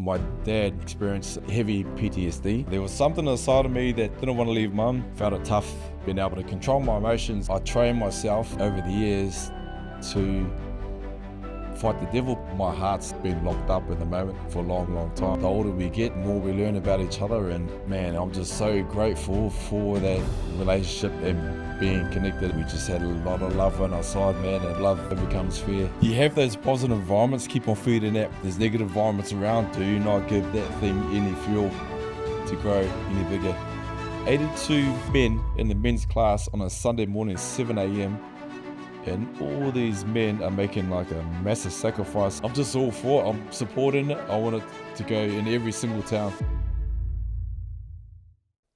My dad experienced heavy PTSD. There was something inside of me that didn't want to leave mum. Found it tough being able to control my emotions. I trained myself over the years to fight the devil. My heart's been locked up at the moment for a long time. The older we get, the more we learn about each other, and man, I'm just so grateful for that relationship and being connected. We just had a lot of love on our side, man, and love never comes fair. You have those positive environments, keep on feeding that. There's negative environments around, do not give that thing any fuel to grow any bigger. 82 men in the men's class on a Sunday morning, 7 a.m. And all these men are making like a massive sacrifice. I'm just all for it. I'm supporting it. I want it to go in every single town.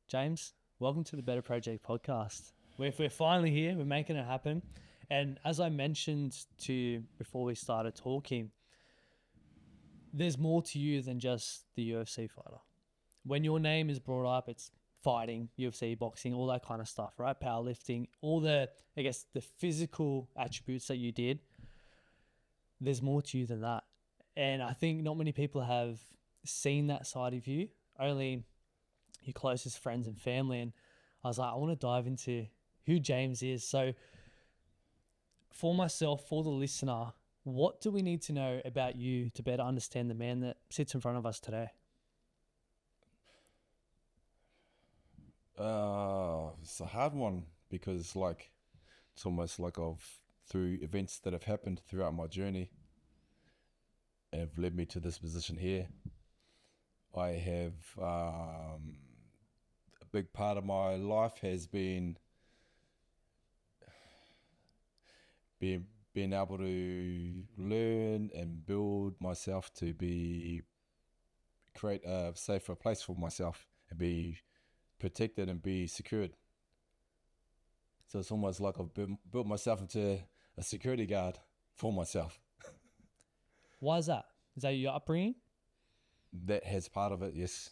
James, welcome to the Better Project podcast. We're finally here. We're making it happen. And as I mentioned to you before we started talking, there's more to you than just the UFC fighter. When your name is brought up, it's fighting, UFC, boxing, all that kind of stuff, right? Powerlifting, all the, I guess, the physical attributes that you did. There's more to you than that. And I think not many people have seen that side of you, only your closest friends and family. And I was like, I want to dive into who James is. So for myself, for the listener, what do we need to know about you to better understand the man that sits in front of us today? It's a hard one because it's almost like through events that have happened throughout my journey have led me to this position here. I have a big part of my life has been being able to learn and build myself to create a safer place for myself and be protected and be secured. So it's almost like I've built myself into a security guard for myself. Why is that? Is that your upbringing? That has part of it, yes.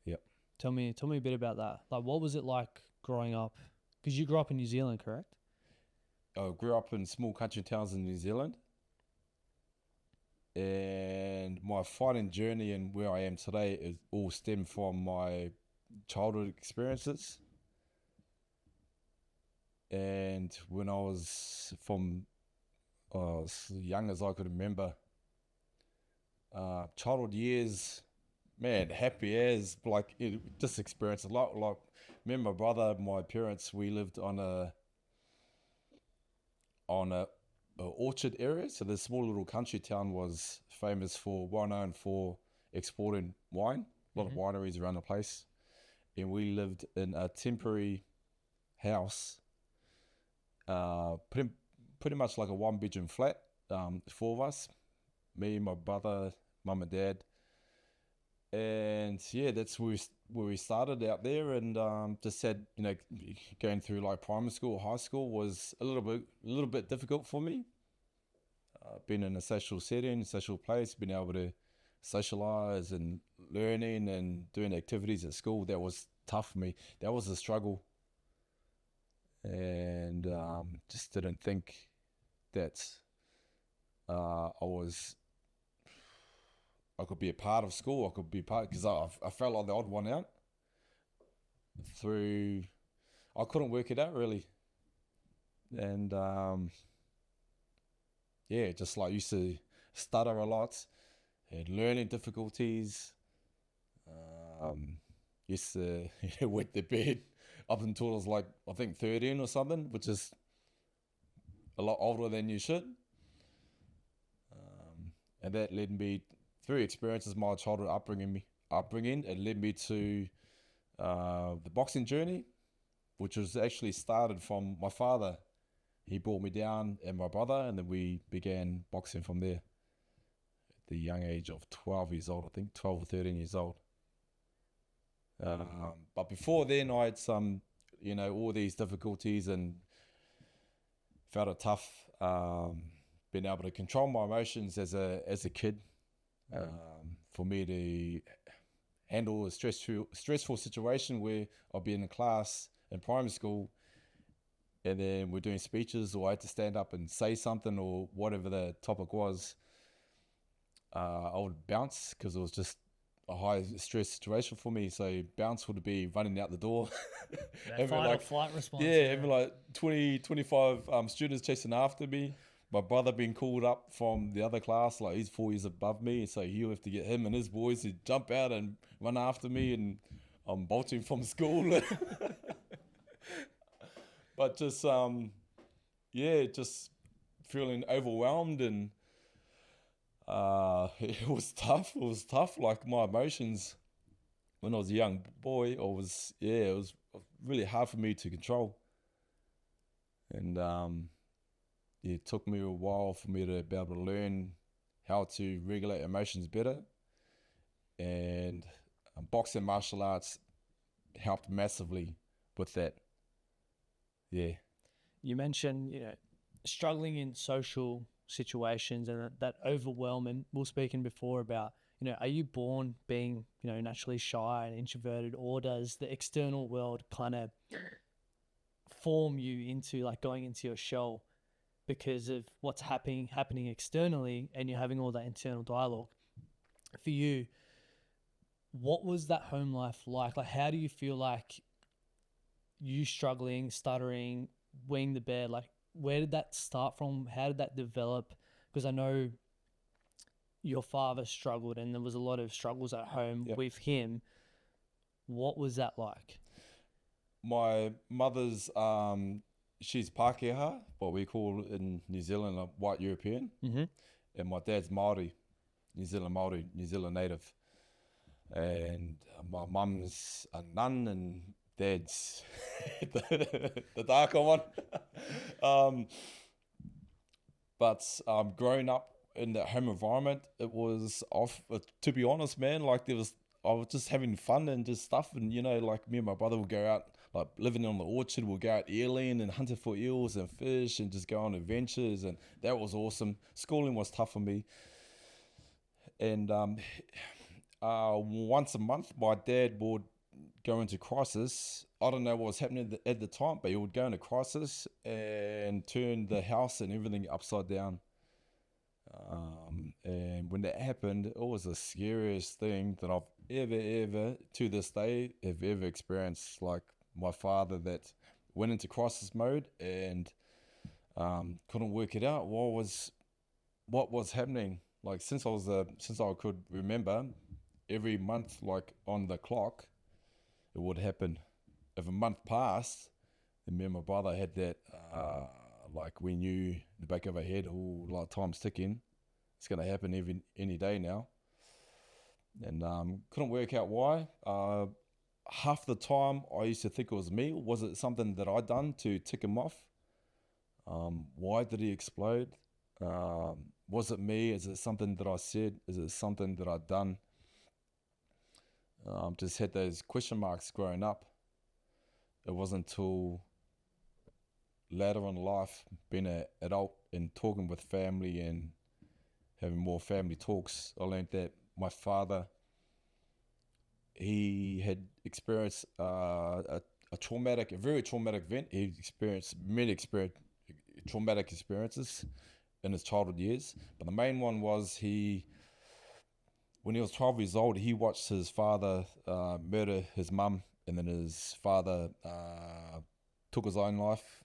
Yep. Tell me a bit about that. Like, what was it like growing up? Because you grew up in New Zealand, correct? I grew up in small country towns in New Zealand. And my fighting journey and where I am today is all stemmed from my childhood experiences. And when I was as young as I could remember, childhood years, man, happy as just experienced a lot. Like, me and my brother, my parents, we lived on a orchard area. So this small little country town was well known for exporting wine. A lot of wineries around the place. And we lived in a temporary house, pretty much like a one-bedroom flat, four of us, me, my brother, mum and dad. And yeah, that's where we started out there, and just said, going through like primary school or high school was a little bit difficult for me. Being in a social setting, social place, being able to socialize and learning and doing activities at school, that was tough for me. That was a struggle. And just didn't think that I could be a part of school. I could be because I felt like the odd one out. I couldn't work it out really. And just like used to stutter a lot, had learning difficulties. Used to wet the bed up until I was like, I think 13 or something, which is a lot older than you should. And that led me through experiences, my childhood upbringing. It led me to the boxing journey, which was actually started from my father. He brought me down and my brother, and then we began boxing from there at the young age of 12 years old, I think, 12 or 13 years old. But before then, I had some, all these difficulties and felt it tough being able to control my emotions as a kid. For me to handle a stressful situation where I'll be in a class in primary school and then we're doing speeches, or I had to stand up and say something or whatever the topic was. I would bounce because it was just a high stress situation for me. So bounce would be running out the door. That fight or flight response. Having like 20, 25 students chasing after me. My brother being called up from the other class, like he's 4 years above me, so he'll have to get him and his boys to jump out and run after me, and I'm bolting from school. But just just feeling overwhelmed, and it was tough. It was tough. Like my emotions when I was a young boy, it was really hard for me to control, and it took me a while for me to be able to learn how to regulate emotions better, and boxing martial arts helped massively with that. Yeah. You mentioned, struggling in social situations and that overwhelming. We were speaking before about, are you born being, naturally shy and introverted, or does the external world kind of form you into like going into your shell because of what's happening externally, and you're having all that internal dialogue? For you, what was that home life like? Like, how do you feel like you struggling, stuttering, weighing the bed, like where did that start from? How did that develop? Because I know your father struggled and there was a lot of struggles at home with him. What was that like? My mother's, she's Pākehā, what we call in New Zealand a white European. Mm-hmm. And my dad's Māori, New Zealand native. And my mum's a nun and dad's the darker one. But growing up in that home environment, it was to be honest, man, like I was just having fun and just stuff. And, like me and my brother would go out, like living on the orchard, we'll go out eeling and hunting for eels and fish and just go on adventures. And that was awesome. Schooling was tough for me. And once a month, my dad would go into crisis. I don't know what was happening at the time, but he would go into crisis and turn the house and everything upside down. And when that happened, it was the scariest thing that I've ever to this day have ever experienced. Like my father that went into crisis mode and couldn't work it out. What was happening? Like since I could remember, every month, like on the clock, it would happen. If a month passed, then me and my brother had that, like we knew in the back of our head, like time's ticking. It's going to happen any day now. And couldn't work out why. Half the time I used to think it was me. Was it something that I'd done to tick him off? Why did he explode? Was it me? Is it something that I said? Is it something that I'd done? Just had those question marks growing up. It wasn't until later in life, being an adult and talking with family and having more family talks, I learned that my father, he had experienced a very traumatic event. He experienced many traumatic experiences in his childhood years. But the main one was when he was 12 years old, he watched his father murder his mum, and then his father took his own life,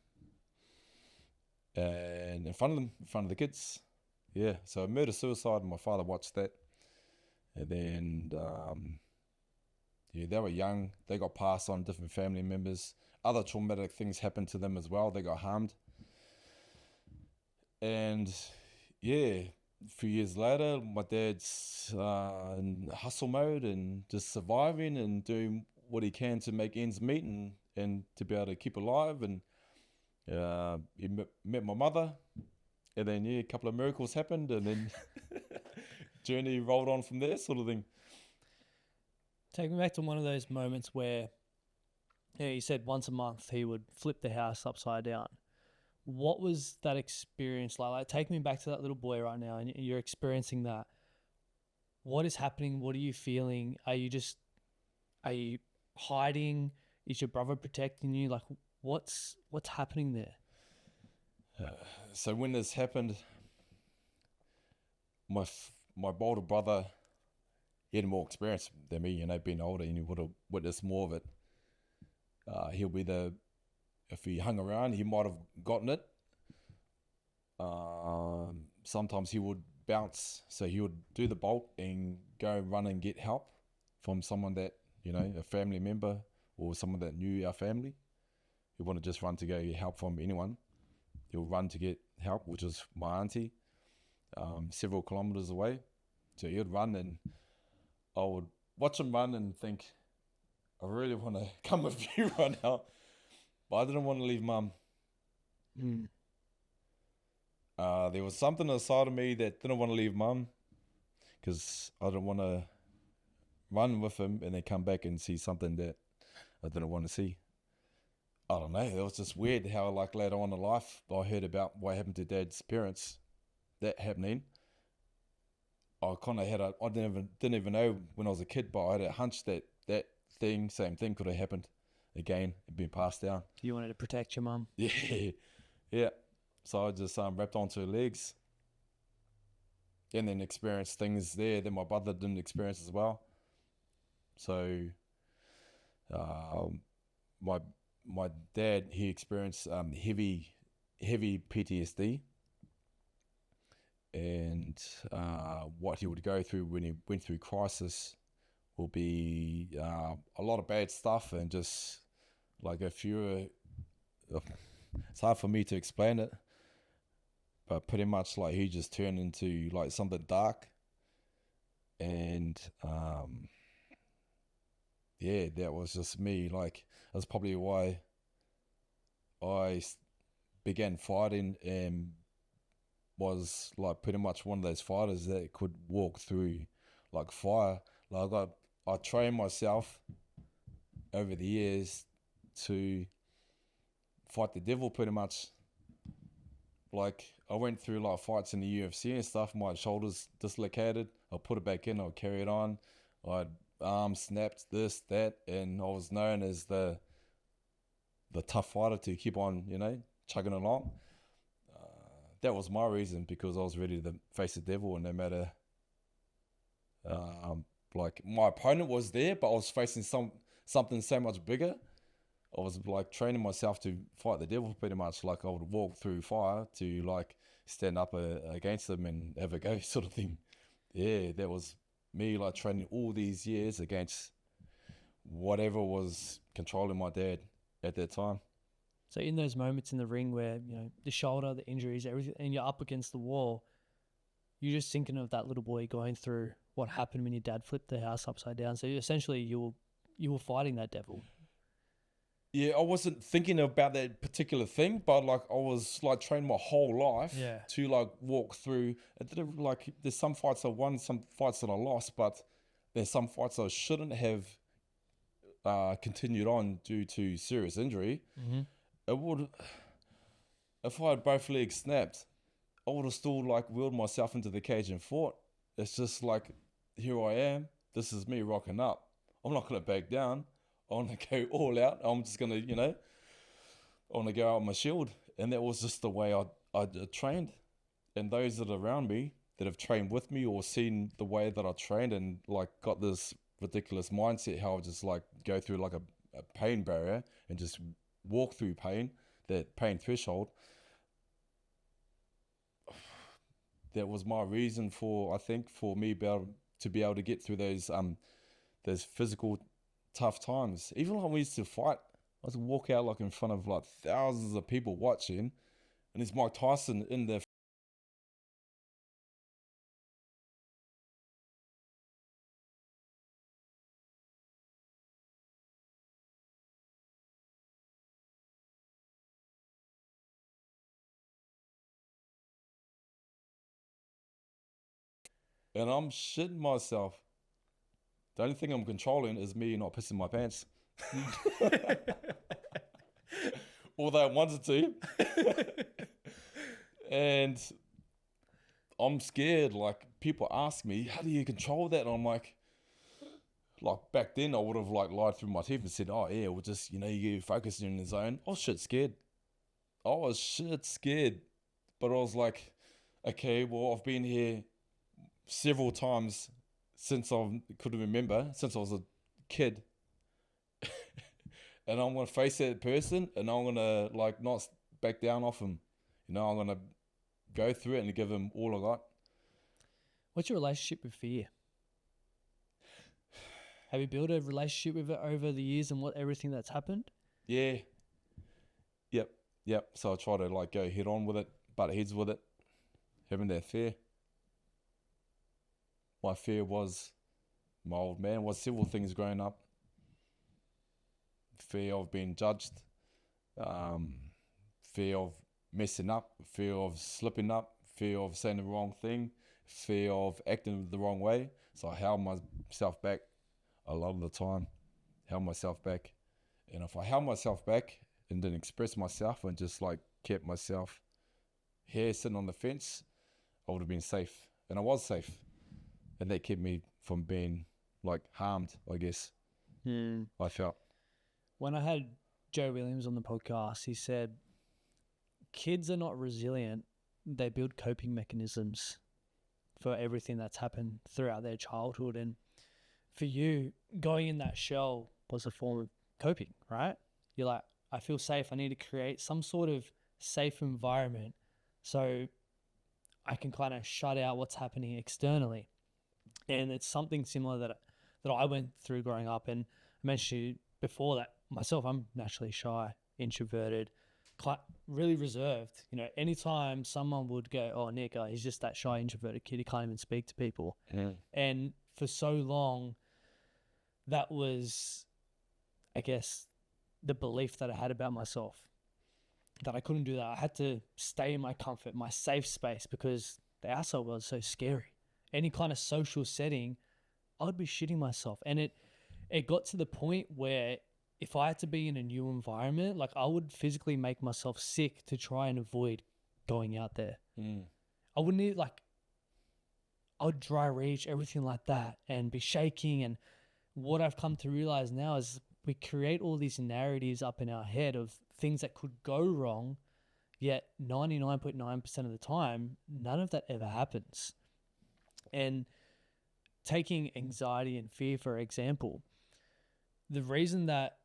and in front of the kids. Yeah, so murder-suicide, and my father watched that. And then, they were young. They got passed on different family members. Other traumatic things happened to them as well. They got harmed. And, a few years later, my dad's in hustle mode and just surviving and doing what he can to make ends meet and to be able to keep alive. And he met my mother, and then a couple of miracles happened, and then journey rolled on from there, sort of thing. Take me back to one of those moments where you said once a month he would flip the house upside down. What was that experience like? Like, take me back to that little boy right now, and you're experiencing that. What is happening? What are you feeling? Are you hiding? Is your brother protecting you? Like, what's happening there? So when this happened, my older brother, he had more experience than me, being older, and he would have witnessed more of it. He'll be if he hung around, he might have gotten it. Sometimes he would bounce, so he would do the bolt and go run and get help from someone that, a family member or someone that knew our family. He wouldn't just run to go get help from anyone. He'll run to get help, which is my auntie, several kilometers away. So he'd run, and I would watch him run and think, I really want to come with you right now, but I didn't want to leave Mum. There was something inside of me that didn't want to leave Mum, because I didn't want to run with him and then come back and see something that I didn't want to see. I don't know. It was just weird how, later on in life, I heard about what happened to Dad's parents, that happening. I kind of I didn't even know when I was a kid, but I had a hunch that same thing could have happened again and been passed down. You wanted to protect your mum. Yeah. So I just wrapped onto her legs, and then experienced things there that my brother didn't experience as well. So, my dad, he experienced heavy PTSD, and what he would go through when he went through crisis will be a lot of bad stuff, and just it's hard for me to explain it, but pretty much he just turned into something dark, and that was just me. That's probably why I began fighting, and was pretty much one of those fighters that could walk through fire. I trained myself over the years to fight the devil, pretty much. I went through fights in the UFC and stuff. My shoulders dislocated. I put it back in. I carried on. I had arms snapped, this, that, and I was known as the tough fighter to keep on, chugging along. That was my reason, because I was ready to face the devil, and no matter, my opponent was there, but I was facing something so much bigger. I was training myself to fight the devil, pretty much. I would walk through fire to stand up against them and have a go, sort of thing. Yeah, that was me, training all these years against whatever was controlling my dad at that time. So in those moments in the ring where, the shoulder, the injuries, everything, and you're up against the wall, you're just thinking of that little boy going through what happened when your dad flipped the house upside down. So essentially you were fighting that devil. Yeah, I wasn't thinking about that particular thing, but I was training my whole life to walk through. There's some fights I won, some fights that I lost, but there's some fights I shouldn't have continued on due to serious injury. Mm-hmm. If I had both legs snapped, I would have still wheeled myself into the cage and fought. It's just here I am. This is me rocking up. I'm not going to back down. I want to go all out. I'm just going to, I want to go out with my shield. And that was just the way I trained. And those that are around me that have trained with me or seen the way that I trained and got this ridiculous mindset, how I just go through a pain barrier and just walk through pain, that pain threshold. That was my reason for me to be able to get through those physical tough times. Even when we used to fight, I used to walk out in front of thousands of people watching, and there's Mike Tyson in there. And I'm shitting myself. The only thing I'm controlling is me not pissing my pants. Although I wanted to. And I'm scared. People ask me, how do you control that? And I'm back then I would have lied through my teeth and said, oh yeah, we'll just, you focus in the zone. I was shit scared. But I was okay, well, I've been here several times since I could remember, since I was a kid. And I'm going to face that person, and I'm going to like not back down off him. I'm going to go through it and give him all I got. What's your relationship with fear? Have you built a relationship with it over the years and everything that's happened? Yeah. Yep. So I try to like go head on with it, butt heads with it, having that fear. My fear was my old man, was several things growing up. Fear of being judged, fear of messing up, fear of slipping up, fear of saying the wrong thing, fear of acting the wrong way. So I held myself back a lot of the time, held myself back. And if I held myself back and didn't express myself and just like kept myself here sitting on the fence, I would have been safe. And I was safe. And that kept me from being like harmed, I guess. I felt. When I had Joe Williams on the podcast, he said, kids are not resilient. They build coping mechanisms for everything that's happened throughout their childhood. And for you, going in that shell was a form of coping, right? You're like, I feel safe. I need to create some sort of safe environment so I can kind of shut out what's happening externally. And it's something similar that I went through growing up. And I mentioned before that myself, I'm naturally shy, introverted, really reserved. Anytime someone would go, oh, Nick, he's just that shy, introverted kid, he can't even speak to people. And for so long, that was, I guess, the belief that I had about myself, that I couldn't do that. I had to stay in my comfort, my safe space, because the outside world is so scary. Any kind of social setting, I would be shitting myself. And it got to the point where if I had to be in a new environment, like I would physically make myself sick to try and avoid going out there. I wouldn't need I would dry reach, everything like that, and be shaking. And what I've come to realize now is we create all these narratives up in our head of things that could go wrong, yet 99.9% of the time, none of that ever happens. And taking anxiety and fear, for example, the reason that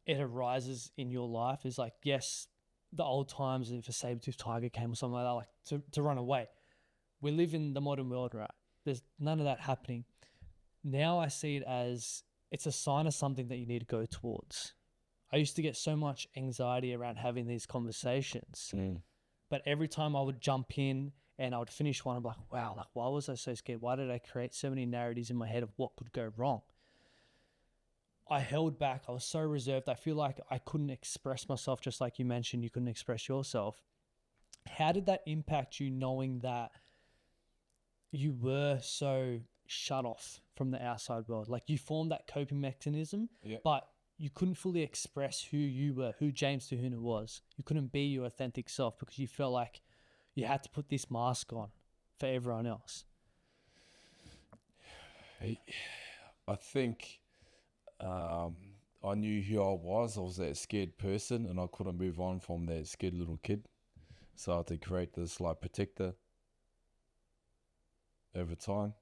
it arises in your life is like, yes, the old times, if a saber-toothed tiger came or something like that, like to run away. We live in the modern world, right? There's none of that happening. Now I see it as it's a sign of something that you need to go towards. I used to get so much anxiety around having these conversations, but every time I would jump in and I would finish one, I'm like, wow, like why was I so scared? Why did I create so many narratives in my head of what could go wrong? I held back. I was so reserved. I feel like I couldn't express myself, just like you mentioned, you couldn't express yourself. How did that impact you, knowing that you were so shut off from the outside world? Like you formed that coping mechanism, but you couldn't fully express who you were, who James Te Huna was. You couldn't be your authentic self because you felt like you had to put this mask on for everyone else. I think I knew who I was. I was that scared person, and I couldn't move on from that scared little kid. So I had to create this like protector over time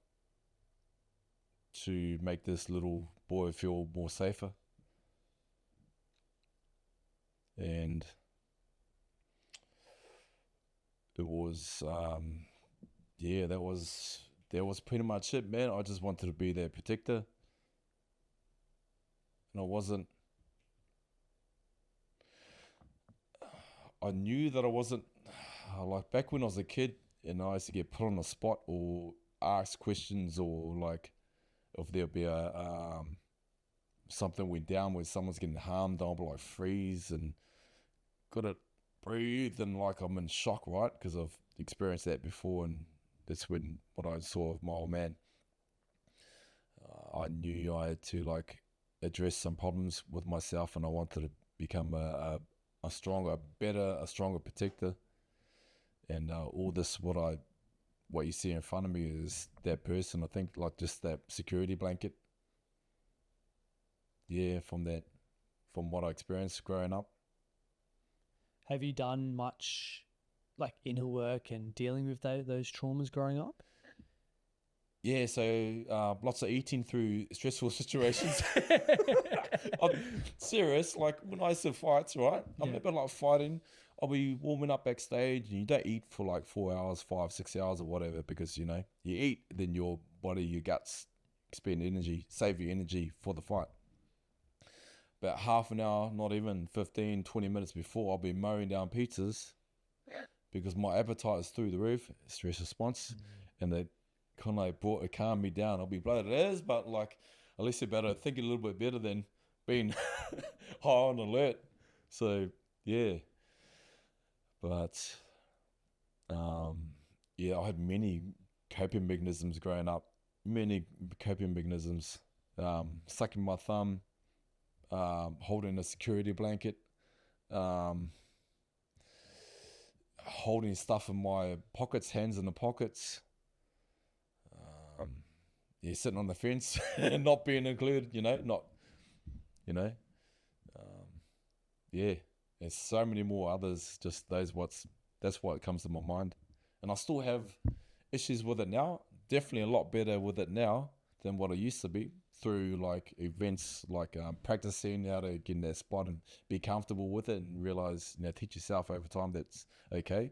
to make this little boy feel more safer. And it was, that was pretty much it, man. I just wanted to be that protector. And I knew that I wasn't, like back when I was a kid and I used to get put on the spot or asked questions, or like if there'd be something went down where someone's getting harmed, I'll be like freeze and gotta breathe, and like I'm in shock, right? Because I've experienced that before, and that's when what I saw of my old man. I knew I had to like address some problems with myself, and I wanted to become a stronger protector. And all this, what you see in front of me is that person. I think like just that security blanket. Yeah, from what I experienced growing up. Have you done much like inner work and dealing with those traumas growing up? Yeah, so lots of eating through stressful situations. I'm serious. Like when I used to fights, right? I remember like fighting. I'll be warming up backstage, and you don't eat for like 4 hours, 5, 6 hours, or whatever, because you eat, then your body, your guts expend energy, save your energy for the fight. About half an hour, not even 15, 20 minutes before, I'll be mowing down pizzas because my appetite is through the roof, stress response, and they kind of like calm me down. I'll be bloated as, but like at least you're better thinking a little bit better than being high on alert. So yeah, but yeah, I had many coping mechanisms growing up. Many coping mechanisms. Sucking my thumb, holding a security blanket, holding stuff in my pockets, hands in the pockets. Yeah, sitting on the fence and not being included, yeah. There's so many more others, just that's what comes to my mind. And I still have issues with it now, definitely a lot better with it now than what I used to be through like events, like practicing how to get in that spot and be comfortable with it and realize, teach yourself over time that's okay.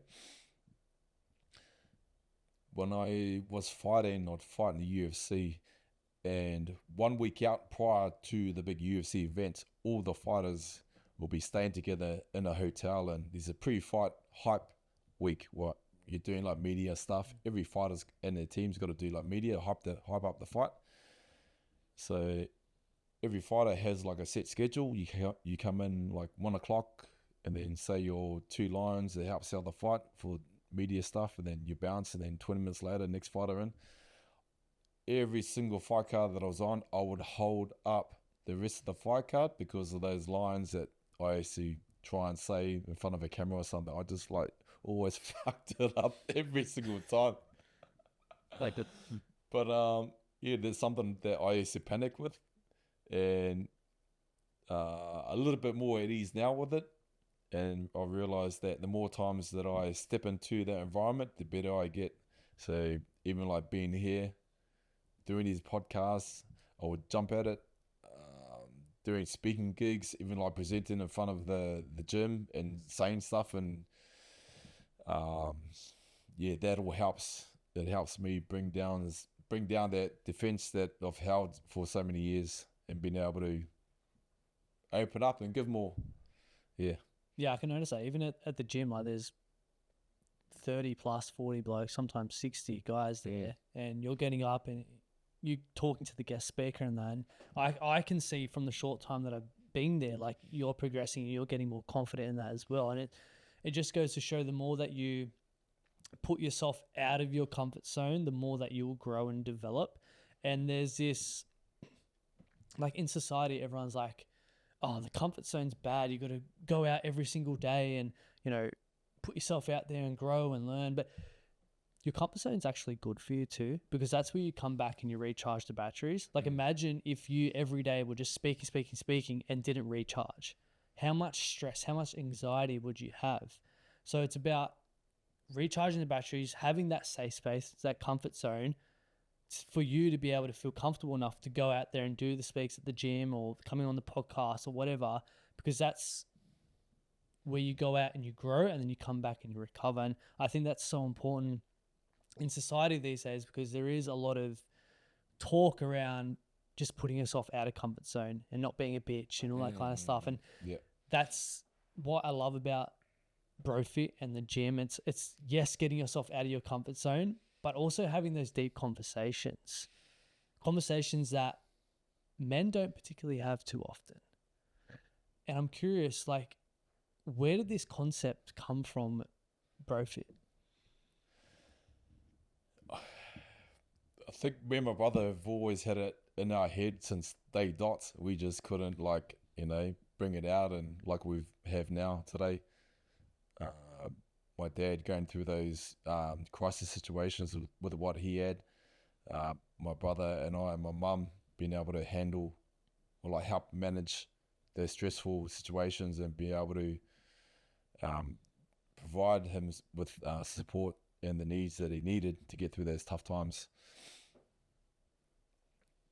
When I was fighting, I'd fight in the UFC, and 1 week out prior to the big UFC event, all the fighters will be staying together in a hotel, and there's a pre-fight hype week. What you're doing, like media stuff. Every fighter's and their team's got to do like media hype up the fight. So every fighter has like a set schedule. You come in like 1 o'clock, and then say your 2 lines that help sell the fight for media stuff, and then you bounce, and then 20 minutes later, next fighter in. Every single fight card that I was on, I would hold up the rest of the fight card because of those lines that I used to try and say in front of a camera or something. I just like always fucked it up every single time. Like the But yeah, there's something that I used to panic with, and a little bit more at ease now with it. And I realized that the more times that I step into that environment, the better I get. So even like being here, doing these podcasts, I would jump at it. Doing speaking gigs, even like presenting in front of the gym and saying stuff, and yeah, that all helps. It helps me bring down that defense that I've held for so many years, and being able to open up and give more. Yeah. Yeah, I can notice that even at the gym, like there's 30 plus 40 blokes, sometimes 60 guys there, and you're getting up and you talking to the guest speaker, and then I can see from the short time that I've been there, like you're progressing and you're getting more confident in that as well. And it just goes to show the more that you put yourself out of your comfort zone, the more that you will grow and develop. And there's this, like in society, everyone's like, oh, the comfort zone's bad. You got to go out every single day and, put yourself out there and grow and learn. But your comfort zone's actually good for you too, because that's where you come back and you recharge the batteries. Like imagine if you every day were just speaking and didn't recharge. How much stress, how much anxiety would you have? So it's about recharging the batteries, having that safe space, that comfort zone, for you to be able to feel comfortable enough to go out there and do the speaks at the gym or coming on the podcast or whatever, because that's where you go out and you grow, and then you come back and you recover. And I think that's so important in society these days, because there is a lot of talk around just putting yourself out of comfort zone and not being a bitch and all that kind of stuff. And that's what I love about BroFit and the gym. It's yes, getting yourself out of your comfort zone, but also having those deep conversations that men don't particularly have too often. And I'm curious, like, where did this concept come from, BroFit? I think me and my brother have always had it in our head since day dot. We just couldn't bring it out, and like we have now today. My dad going through those crisis situations with what he had. My brother and I and my mum being able to handle or like help manage those stressful situations and be able to provide him with support and the needs that he needed to get through those tough times.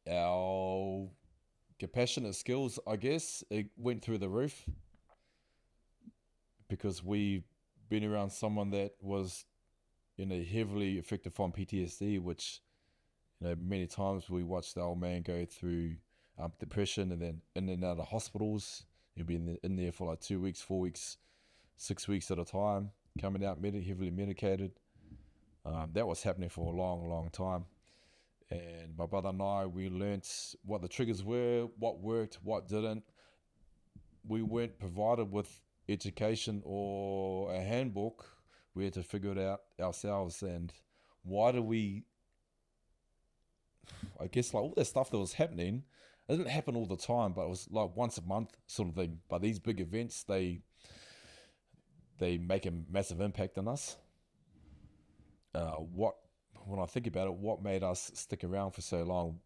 our compassionate skills, I guess, it went through the roof because we've been around someone that was, heavily affected from PTSD, which, many times we watched the old man go through depression and then in and out of hospitals. He'll be in there for like 2 weeks, 4 weeks, 6 weeks at a time, coming out heavily medicated. That was happening for a long, long time. And my brother and I, we learnt what the triggers were, what worked, what didn't. We weren't provided with education or a handbook. We had to figure it out ourselves. And why do we, I guess, like all that stuff that was happening, it didn't happen all the time, but it was like once a month sort of thing. But these big events, they make a massive impact on us. When I think about it, what made us stick around for so long,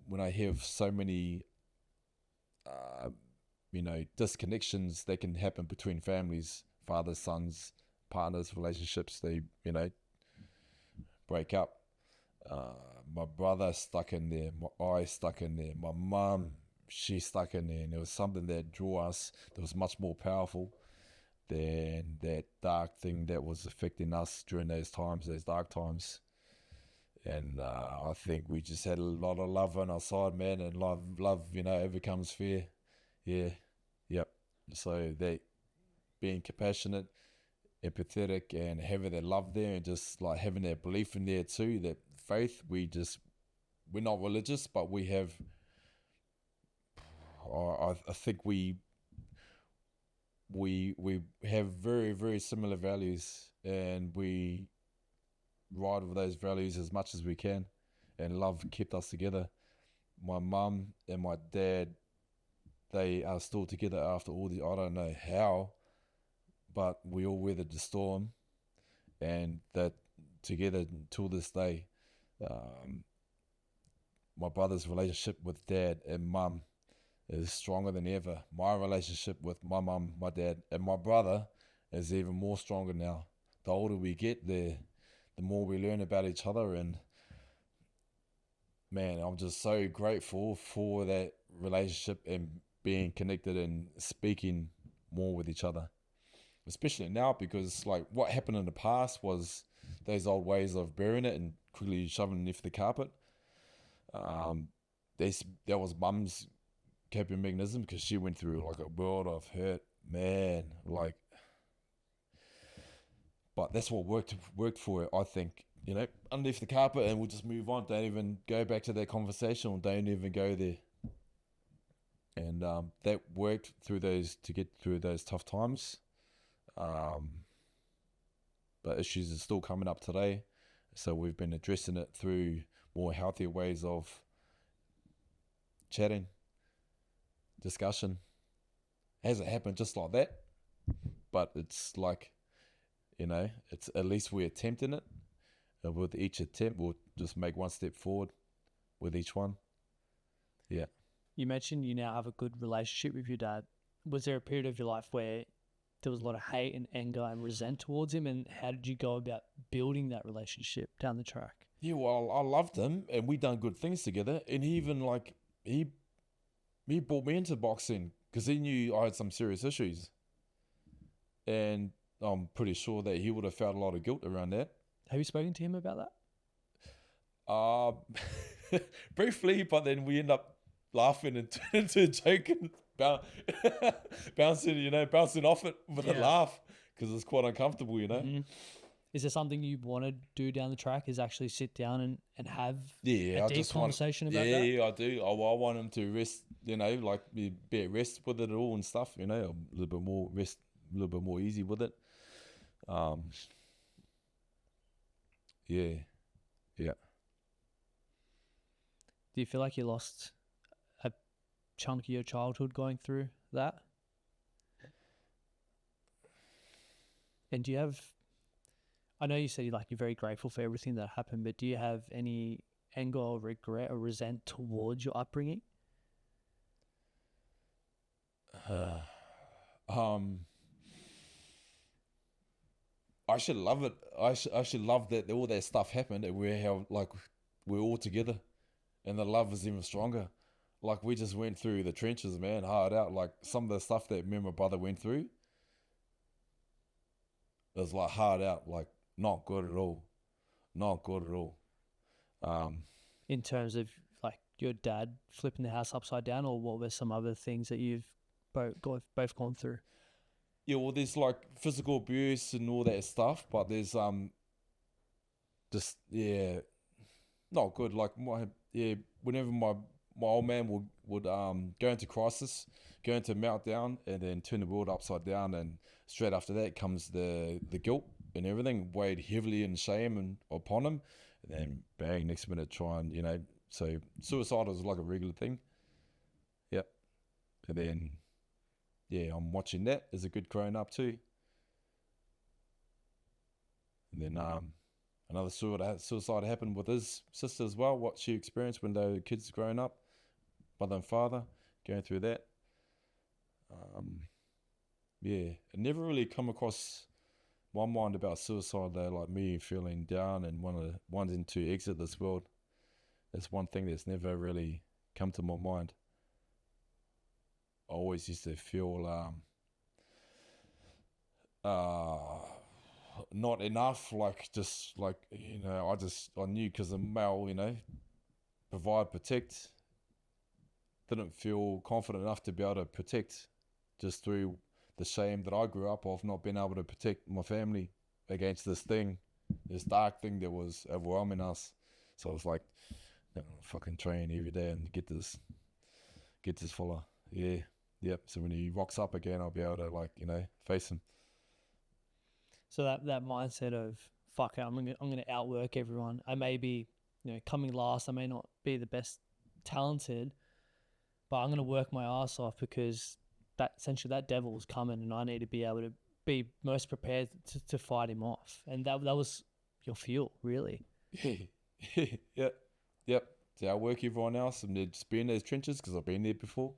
when I have so many, disconnections that can happen between families, fathers, sons, partners, relationships, they, break up. My brother stuck in there, I stuck in there, my mum, she stuck in there, and there was something that drew us that was much more powerful than that dark thing that was affecting us during those dark times. And I think we just had a lot of love on our side, man, and love, overcomes fear. Yeah, yep. So that being compassionate, empathetic, and having that love there, and just like having that belief in there too, that faith, we're not religious, but we have, I think we have very, very similar values, and we ride with those values as much as we can, and love kept us together. My mum and my dad, they are still together after all the, I don't know how, but we all weathered the storm, and that together till this day. My brother's relationship with dad and mum is stronger than ever. My relationship with my mum, my dad, and my brother is even more stronger now. The older we get, the more we learn about each other, and man, I'm just so grateful for that relationship and being connected and speaking more with each other. Especially now, because like what happened in the past was those old ways of burying it and quickly shoving it underneath the carpet. That was mum's coping mechanism, because she went through like a world of hurt, man. Like, but that's what worked for her, I think. Underneath the carpet, and we'll just move on. Don't even go back to that conversation, or don't even go there. And that worked to get through those tough times. But issues are still coming up today, so we've been addressing it through more healthier ways of chatting, discussion. Hasn't happened just like that, but it's like, it's at least we're attempting it. And with each attempt, we'll just make one step forward with each one. Yeah. You mentioned you now have a good relationship with your dad. Was there a period of your life where there was a lot of hate and anger and resent towards him, and how did you go about building that relationship down the track? Yeah, well, I loved him, and we done good things together, and he even he brought me into boxing because he knew I had some serious issues, and I'm pretty sure that he would have felt a lot of guilt around that. Have you spoken to him about that? Briefly, but then we end up laughing and turn into a joke and bouncing off it with a laugh, because it's quite uncomfortable, Mm-hmm. Is there something you want to do down the track, is actually sit down and have a deep conversation about that? Yeah, I do. I want him to rest, like be at rest with it all and stuff, a little bit more rest, a little bit more easy with it. Yeah. Do you feel like you lost a chunk of your childhood going through that? And do you have, I know you said you're very grateful for everything that happened, but do you have any anger or regret or resent towards your upbringing? I should love it. I should love that all that stuff happened, and we're all together, and the love is even stronger. Like, we just went through the trenches, man, hard out. Like, some of the stuff that me and my brother went through, it was like hard out, like not good at all. Not good at all. Um, In terms of like your dad flipping the house upside down, or what were some other things that you've both gone through? yeah, well, there's like physical abuse and all that stuff, but there's just, yeah, not good. Like, whenever my old man would go into crisis, go into meltdown, and then turn the world upside down, and straight after that comes the guilt and everything weighed heavily in shame and upon him, and then bang, next minute try and so suicide was like a regular thing. Yep. And then I'm watching that as a good growing up too. And then another suicide happened with his sister as well. What she experienced when they were kids growing up, mother and father, going through that. It never really come across my mind about suicide though, like me feeling down and wanting to exit this world. That's one thing that's never really come to my mind. I always used to feel not enough, like just like I knew because I'm male, provide, protect. Didn't feel confident enough to be able to protect, just through the shame that I grew up of not being able to protect my family against this dark thing that was overwhelming us. So I was like, fucking train every day and get this fella. Yeah. Yep. So when he rocks up again, I'll be able to face him. So that mindset of fuck it, I'm gonna outwork everyone. I may be coming last. I may not be the best talented, but I'm gonna work my ass off because that devil's coming, and I need to be able to be most prepared to fight him off. And that was your fuel, really. Yeah. Yep. To outwork everyone else and just be in those trenches because I've been there before.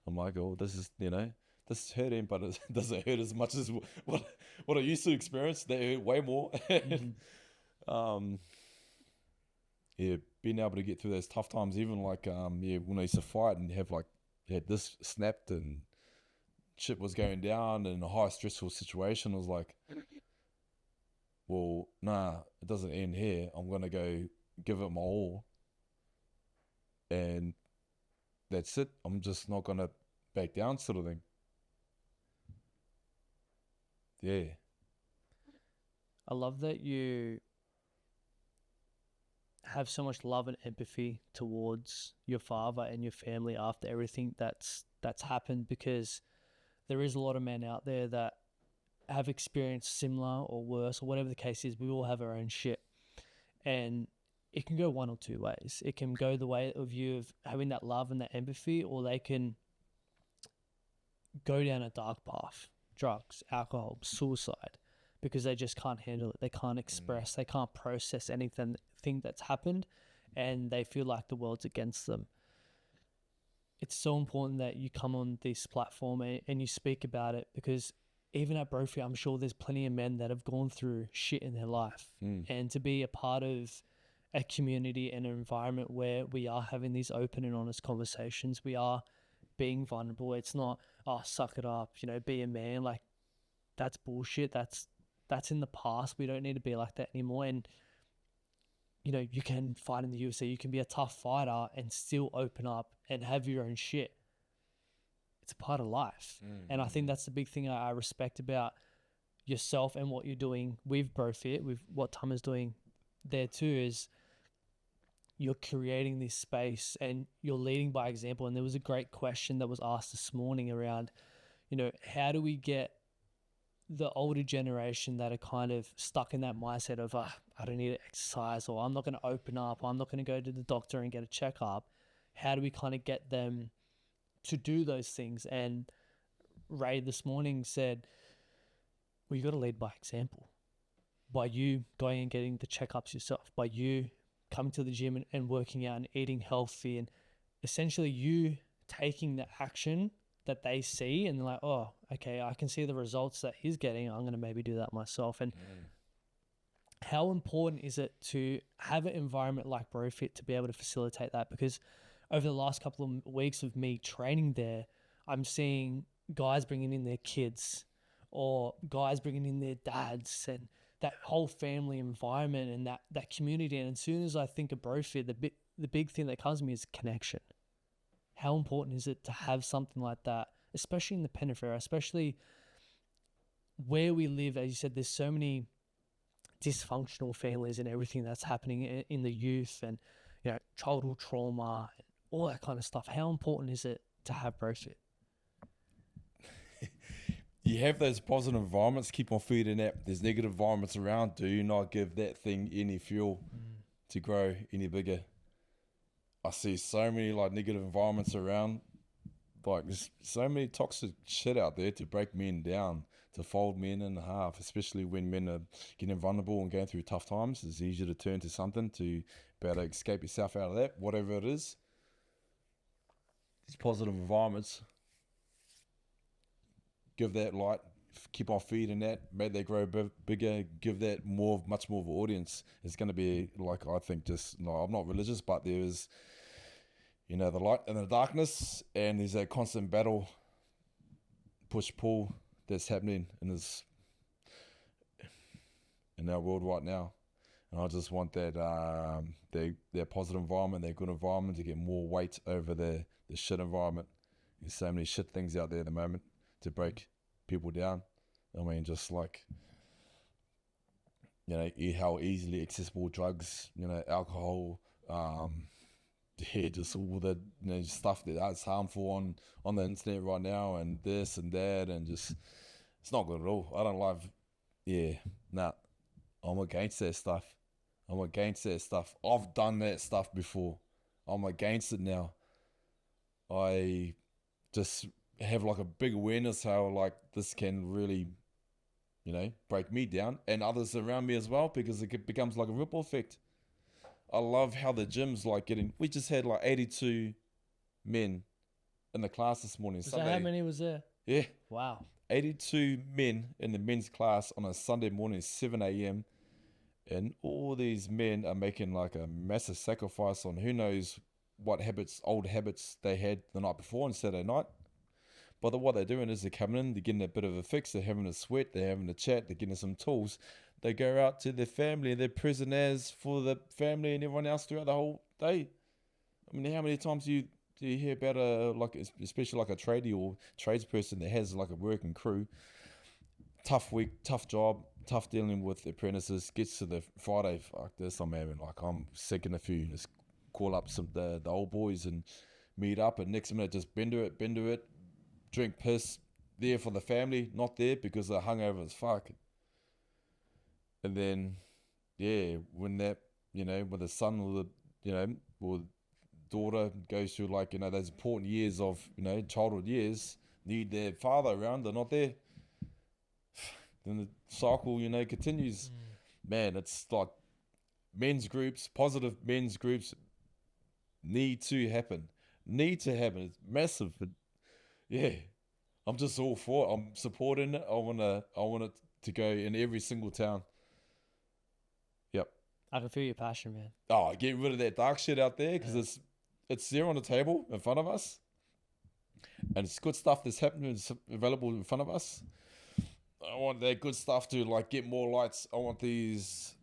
I'm like, oh, this is this is hurting, but it doesn't hurt as much as what I used to experience. They hurt way more. Mm-hmm. Being able to get through those tough times, even when I used to fight and had this snapped and shit was going down in a high stressful situation, I was like, well, nah, it doesn't end here. I'm gonna go give it my all, and that's it. I'm just not gonna back down, sort of thing. Yeah. I love that you have so much love and empathy towards your father and your family after everything that's happened, because there is a lot of men out there that have experienced similar or worse or whatever the case is. We all have our own shit, and it can go one or two ways. It can go the way of you of having that love and that empathy, or they can go down a dark path, drugs, alcohol, suicide, because they just can't handle it. They can't express, they can't process anything that's happened, and they feel like the world's against them. It's so important that you come on this platform and you speak about it, because even at BroFit, I'm sure there's plenty of men that have gone through shit in their life. And to be a part of a community and an environment where we are having these open and honest conversations, we are being vulnerable. It's not, oh, suck it up, be a man. Like, that's bullshit. That's in the past. We don't need to be like that anymore. And you can fight in the UFC. You can be a tough fighter and still open up and have your own shit. It's a part of life. And I think that's the big thing I respect about yourself and what you're doing with BroFit, with what Tom is doing there too, is you're creating this space and you're leading by example. And there was a great question that was asked this morning around, how do we get the older generation that are kind of stuck in that mindset of, I don't need to exercise, or I'm not going to open up, or I'm not going to go to the doctor and get a checkup. How do we kind of get them to do those things? And Ray this morning said, well, you got to lead by example. By you going and getting the checkups yourself, by you coming to the gym and working out and eating healthy, and essentially you taking the action that they see and they're like, oh, okay, I can see the results that he's getting. I'm going to maybe do that myself. And how important is it to have an environment like BroFit to be able to facilitate that? Because over the last couple of weeks of me training there, I'm seeing guys bringing in their kids or guys bringing in their dads and that whole family environment and that community. And as soon as I think of BroFit, the big thing that comes to me is connection. How important is it to have something like that, especially in the Penrith area, especially where we live? As you said, there's so many dysfunctional families and everything that's happening in the youth and, childhood trauma and all that kind of stuff. How important is it to have BroFit? You have those positive environments, keep on feeding that. There's negative environments around. Do not give that thing any fuel to grow any bigger. I see so many negative environments around. There's so many toxic shit out there to break men down, to fold men in half, especially when men are getting vulnerable and going through tough times. It's easier to turn to something to be able to escape yourself out of that, whatever it is. These positive environments, give that light, keep on feeding that, make that grow bigger, give that much more of an audience. It's going to be I think I'm not religious, but there is, the light and the darkness, and there's that constant battle, push-pull that's happening in our world right now. And I just want that positive environment, that good environment to get more weight over the shit environment. There's so many shit things out there at the moment to break people down. I mean, just how easily accessible drugs, alcohol, just all the stuff that's harmful on the internet right now, and this and that, and just it's not good at all. I don't like. I'm against that stuff. I've done that stuff before. I'm against it now. I just have a big awareness how this can really, break me down and others around me as well, because it becomes like a ripple effect. I love how the gym's we just had 82 men in the class this morning. Is that how many was there? Yeah. Wow. 82 men in the men's class on a Sunday morning, 7 a.m. And all these men are making a massive sacrifice on who knows what old habits they had the night before on Saturday night. But what they're doing is they're coming in, they're getting a bit of a fix, they're having a sweat, they're having a chat, they're getting some tools. They go out to their family, they're present as for the family and everyone else throughout the whole day. I mean, how many times do you hear about especially a tradie or tradesperson that has a working crew, tough week, tough job, tough dealing with apprentices, gets to the Friday, fuck this, I'm sick in a few, just call up the old boys and meet up, and next minute just bend to it, drink piss, there for the family, not there because they're hungover as fuck. And then, when that, when the son or or daughter goes through those important years of, childhood years, need their father around, they're not there. Then the cycle, continues. Man, it's men's groups, positive men's groups need to happen. It's massive. But I'm just all for it. I'm supporting it. I want it to go in every single town. Yep. I can feel your passion, man. Oh, get rid of that dark shit out there, because it's there on the table in front of us, and it's good stuff that's happening. It's available in front of us. I want that good stuff to get more lights. I want these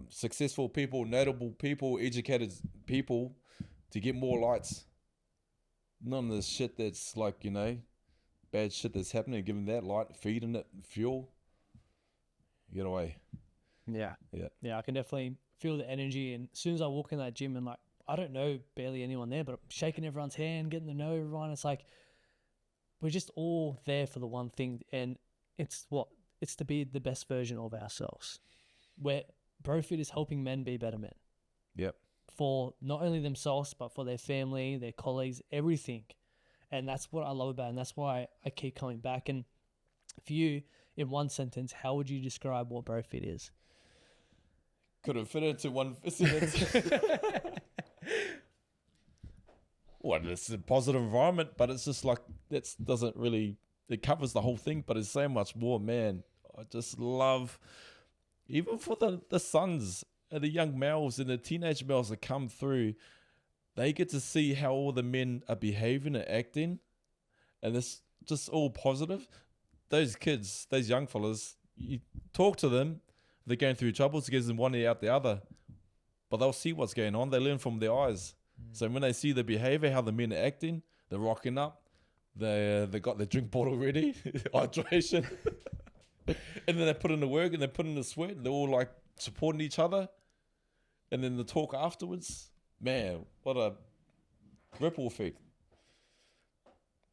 successful people, notable people, educated people to get more lights. None of this shit that's bad shit that's happening, giving that light, feeding it fuel. Get away. Yeah. I can definitely feel the energy, and as soon as I walk in that gym and I don't know barely anyone there, but I'm shaking everyone's hand, getting to know everyone. It's we're just all there for the one thing, and it's to be the best version of ourselves. Where BroFit is helping men be better men. Yep. For not only themselves, but for their family, their colleagues, everything. And that's what I love about it, and that's why I keep coming back. And for you, in one sentence, how would you describe what BroFit is? Couldn't fit into one sentence. Well, it's a positive environment, but it's just that doesn't really, it covers the whole thing, but it's so much more, man. I just love even for the sons and the young males and the teenage males that come through, they get to see how all the men are behaving and acting, and it's just all positive. Those kids, those young fellas, you talk to them, they're going through troubles, it gives them one ear out the other, but they'll see what's going on. They learn from their eyes. So when they see the behavior, how the men are acting, they're rocking up, they got their drink bottle ready, hydration, and then they put in the work and they put in the sweat, and they're all like supporting each other, and then the talk afterwards, man, what a ripple effect.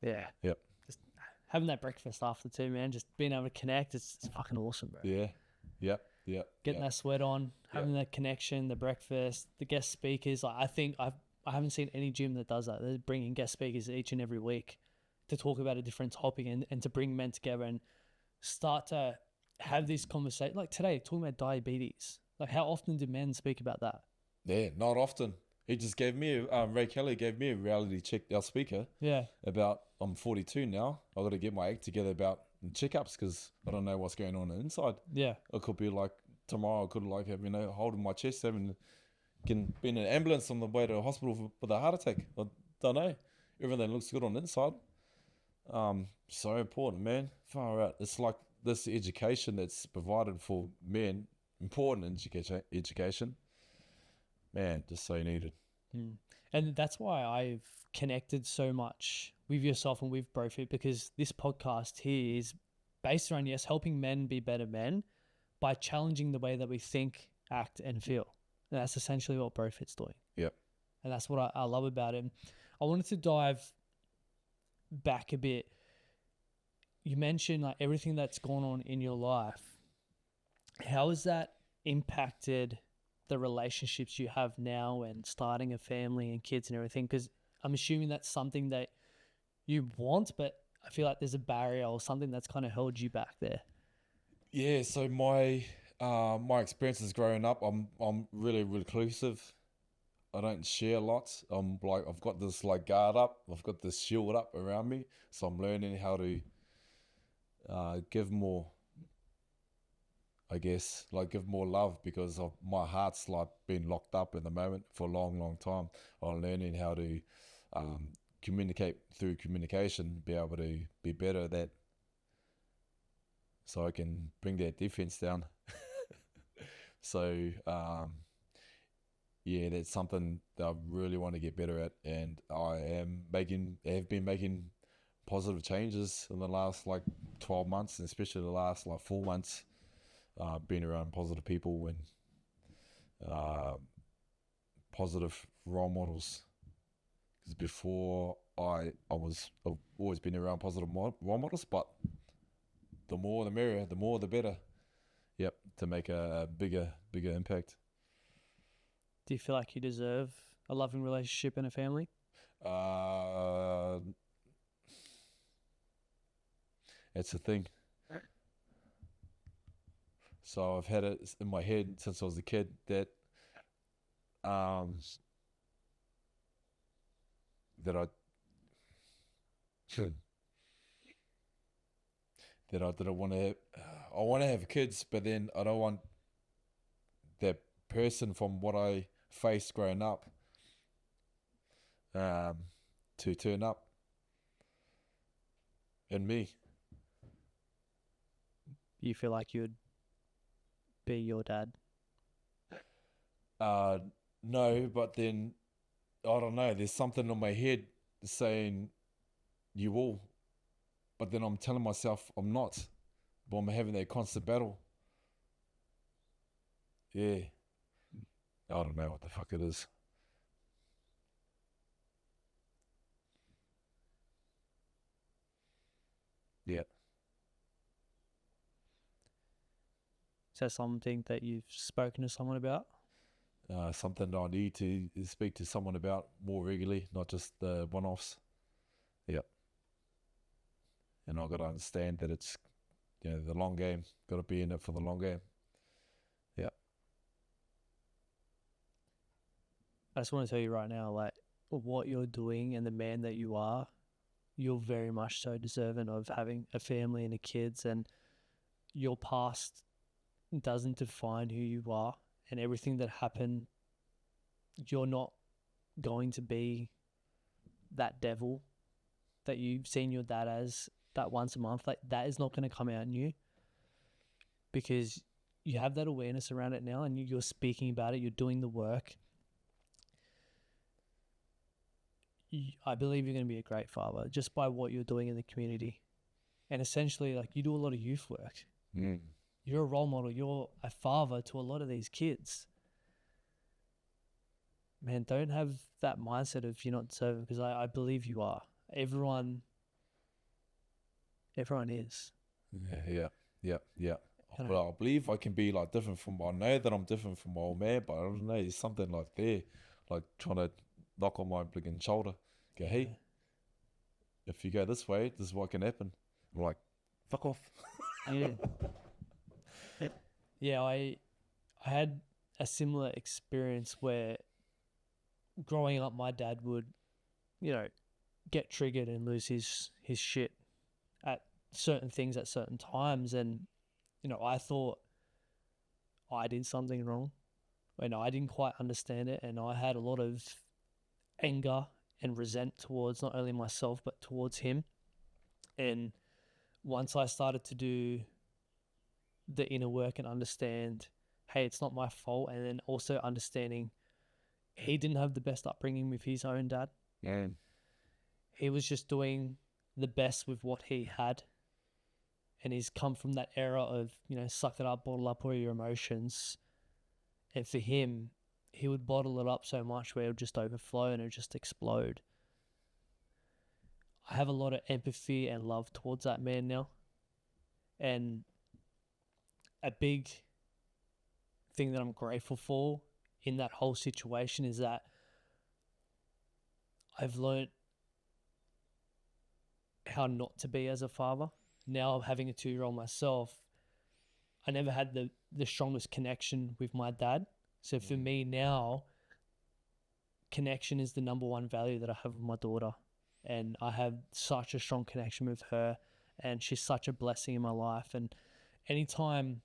Yeah. Yep. Just having that breakfast after too, man. Just being able to connect, it's fucking awesome, bro. Yeah. Yep. Yep. Getting that sweat on, having that connection, the breakfast, the guest speakers. Like, I think I haven't seen any gym that does that. They're bringing guest speakers each and every week to talk about a different topic and to bring men together and start to have this conversation. Like today, talking about diabetes. Like, how often do men speak about that? Yeah, not often. He just gave me, Ray Kelly gave me a reality check, our speaker. Yeah. About, I'm 42 now. I got to get my act together about checkups because I don't know what's going on inside. Yeah. It could be like tomorrow, I could like have, holding my chest, can be in an ambulance on the way to a hospital with a heart attack. I don't know. Everything looks good on the inside. So important, man. Far out. It's like this education that's provided for men, important education. Man, just so needed. And that's why I've connected so much with yourself and with BroFit, because this podcast here is based around, yes, helping men be better men by challenging the way that we think, act, and feel. And that's essentially what BroFit's doing. Yep. And that's what I love about it. I wanted to dive back a bit. You mentioned like everything that's gone on in your life. How has that impacted the relationships you have now and starting a family and kids and everything? Because I'm assuming that's something that you want, but I feel like there's a barrier or something that's kind of held you back there. Yeah, so my experiences growing up, I'm really reclusive. I don't share lots. I've got this like guard up, I've got this shield up around me, so I'm learning how to give more, I guess, like give more love, because of my heart's like been locked up at the moment for a long time. I'm learning how to communicate through communication, be able to be better at that, so I can bring that defense down. So yeah, that's something that I really want to get better at, and I have been making positive changes in the last like 12 months, and especially the last like 4 months. Being around positive people and positive role models. Because before I've always been around positive role models, but the more the merrier, the more the better. Yep, to make a bigger impact. Do you feel like you deserve a loving relationship and a family? It's a thing. So I've had it in my head since I was a kid that that I want to have. I want to have kids, but then I don't want that person from what I faced growing up to turn up in me. You feel like you'd be your dad? No, but then I don't know. There's something in my head saying you will, but then I'm telling myself I'm not. But I'm having that constant battle. Yeah, I don't know what the fuck it is. Yeah. Is that something that you've spoken to someone about? Something that I need to speak to someone about more regularly, not just the one-offs. Yeah. And I've got to understand that it's, the long game. Got to be in it for the long game. Yeah. I just want to tell you right now, like, what you're doing and the man that you are, you're very much so deserving of having a family and a kids, and your past doesn't define who you are, and everything that happened, you're not going to be that devil that you've seen your dad as that once a month. Like, that is not going to come out in you, because you have that awareness around it now, and you're speaking about it, you're doing the work. I believe you're going to be a great father just by what you're doing in the community. And essentially, like, you do a lot of youth work. You're a role model. You're a father to a lot of these kids. Man, don't have that mindset of you're not serving, because I believe you are. Everyone is. Yeah. Well, I believe I can be like different from. I know that I'm different from my old man, but I don't know. There's something like there, like trying to knock on my blinking shoulder. Go, hey, if you go this way, this is what can happen. I'm like, fuck off. Yeah, I had a similar experience where growing up, my dad would, get triggered and lose his shit at certain things at certain times. And, I thought I did something wrong and I didn't quite understand it. And I had a lot of anger and resent towards not only myself, but towards him. And once I started to do the inner work and understand, hey, it's not my fault. And then also understanding he didn't have the best upbringing with his own dad. Yeah. He was just doing the best with what he had. And he's come from that era of, suck it up, bottle up all your emotions. And for him, he would bottle it up so much where it would just overflow and it would just explode. I have a lot of empathy and love towards that man now. And a big thing that I'm grateful for in that whole situation is that I've learned how not to be as a father. Now, having a 2-year-old myself, I never had the strongest connection with my dad. So for me now, connection is the number one value that I have with my daughter. And I have such a strong connection with her, and she's such a blessing in my life. And anytime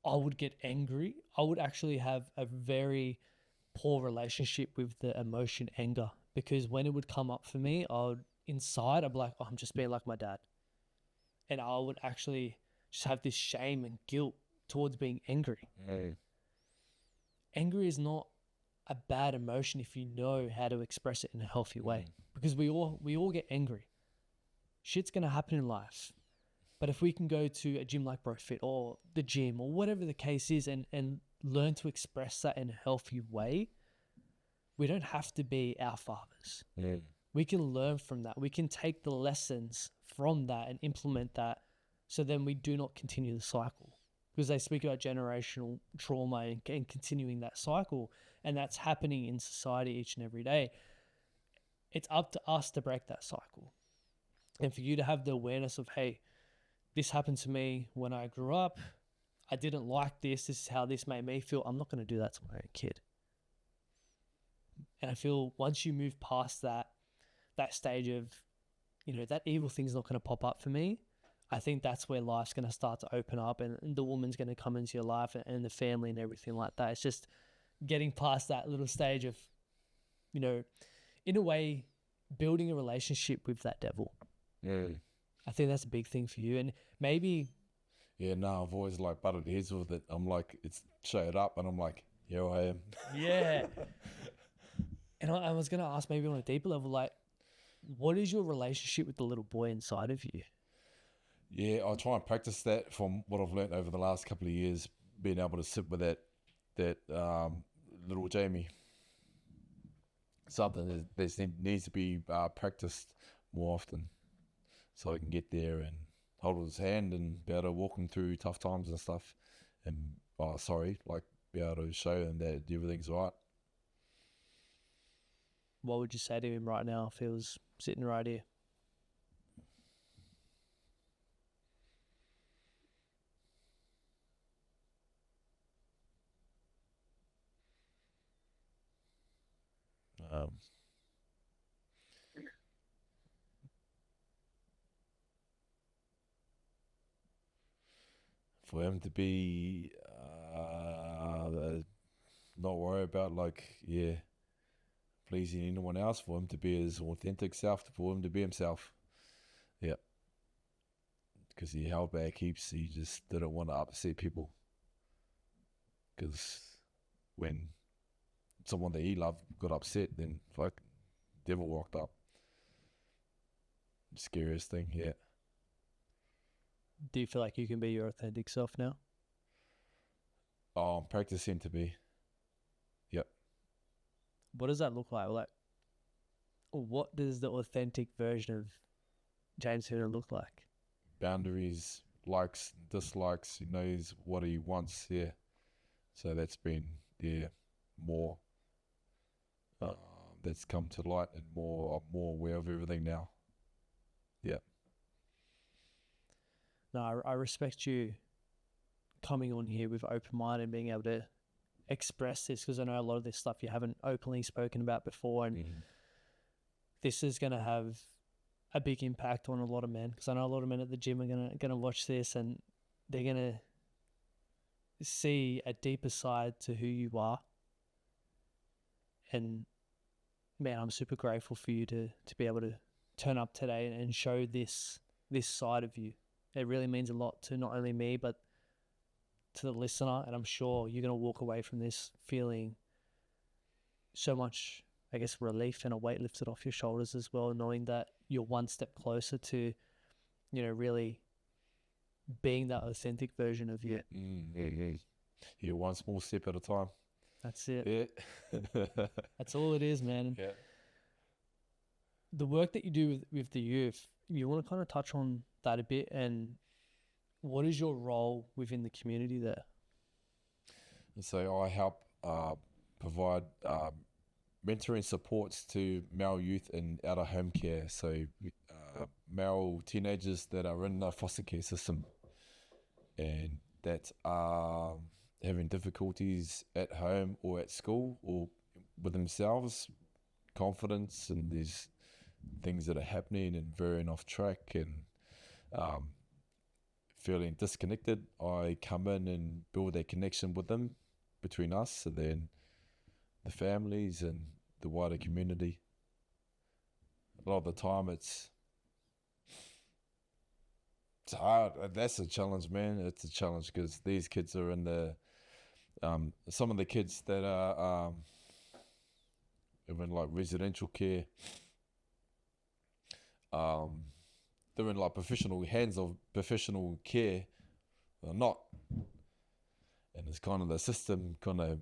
I would get angry, I would actually have a very poor relationship with the emotion anger, because when it would come up for me, I'd be like, oh, I'm just being like my dad. And I would actually just have this shame and guilt towards being angry. Anger is not a bad emotion if you know how to express it in a healthy way, because we all get angry. Shit's going to happen in life. But if we can go to a gym like BroFit or the gym or whatever the case is, and learn to express that in a healthy way, we don't have to be our fathers. We can learn from that. We can take the lessons from that and implement that, so then we do not continue the cycle. Because they speak about generational trauma and continuing that cycle, and that's happening in society each and every day. It's up to us to break that cycle. And for you to have the awareness of, hey, this happened to me when I grew up. I didn't like this. This is how this made me feel. I'm not going to do that to my own kid. And I feel once you move past that stage of, that evil thing's not going to pop up for me, I think that's where life's going to start to open up, and the woman's going to come into your life, and the family and everything like that. It's just getting past that little stage of, in a way, building a relationship with that devil. I think that's a big thing for you. And maybe... I've always like butted heads with it. I'm like, it's showed up and I'm like, here I am. Yeah. And I was going to ask, maybe on a deeper level, like, what is your relationship with the little boy inside of you? Yeah, I try and practice that from what I've learned over the last couple of years, being able to sit with that little Jamie. Something that needs to be practiced more often, so I can get there and hold his hand and be able to walk him through tough times and stuff, and be able to show him that everything's right. What would you say to him right now if he was sitting right here? for him to be not worry about pleasing anyone else, for him to be his authentic self, for him to be himself. Yeah. Because he held back heaps. He just didn't want to upset people. Because when someone that he loved got upset, then devil walked up. Scariest thing, yeah. Do you feel like you can be your authentic self now? Oh, I'm practicing to be. Yep. What does that look like? What does the authentic version of James Huna look like? Boundaries, likes, dislikes. He knows what he wants. Yeah. So that's been more. That's come to light, and I'm more aware of everything now. Yeah. No, I respect you coming on here with open mind and being able to express this, because I know a lot of this stuff you haven't openly spoken about before, and this is going to have a big impact on a lot of men, because I know a lot of men at the gym are gonna watch this, and they're gonna see a deeper side to who you are. And man, I'm super grateful for you to be able to turn up today and show this side of you. It really means a lot to not only me, but to the listener. And I'm sure you're going to walk away from this feeling so much, I guess, relief and a weight lifted off your shoulders as well, knowing that you're one step closer to, really being that authentic version of you. Yeah, one small step at a time. That's it. Yeah. That's all it is, man. Yeah. The work that you do with the youth, you want to kind of touch on that a bit, and what is your role within the community there? So I help provide mentoring supports to male youth in out of home care. So male teenagers that are in the foster care system and that are having difficulties at home or at school or with themselves, confidence, and there's things that are happening and veering off track and feeling disconnected. I come in and build that connection with them, between us and then the families and the wider community. A lot of the time it's hard. That's a challenge, man. It's a challenge because these kids are in the some of the kids that are in like residential care, they're in like hands of professional care. They're not, and it's kind of the system the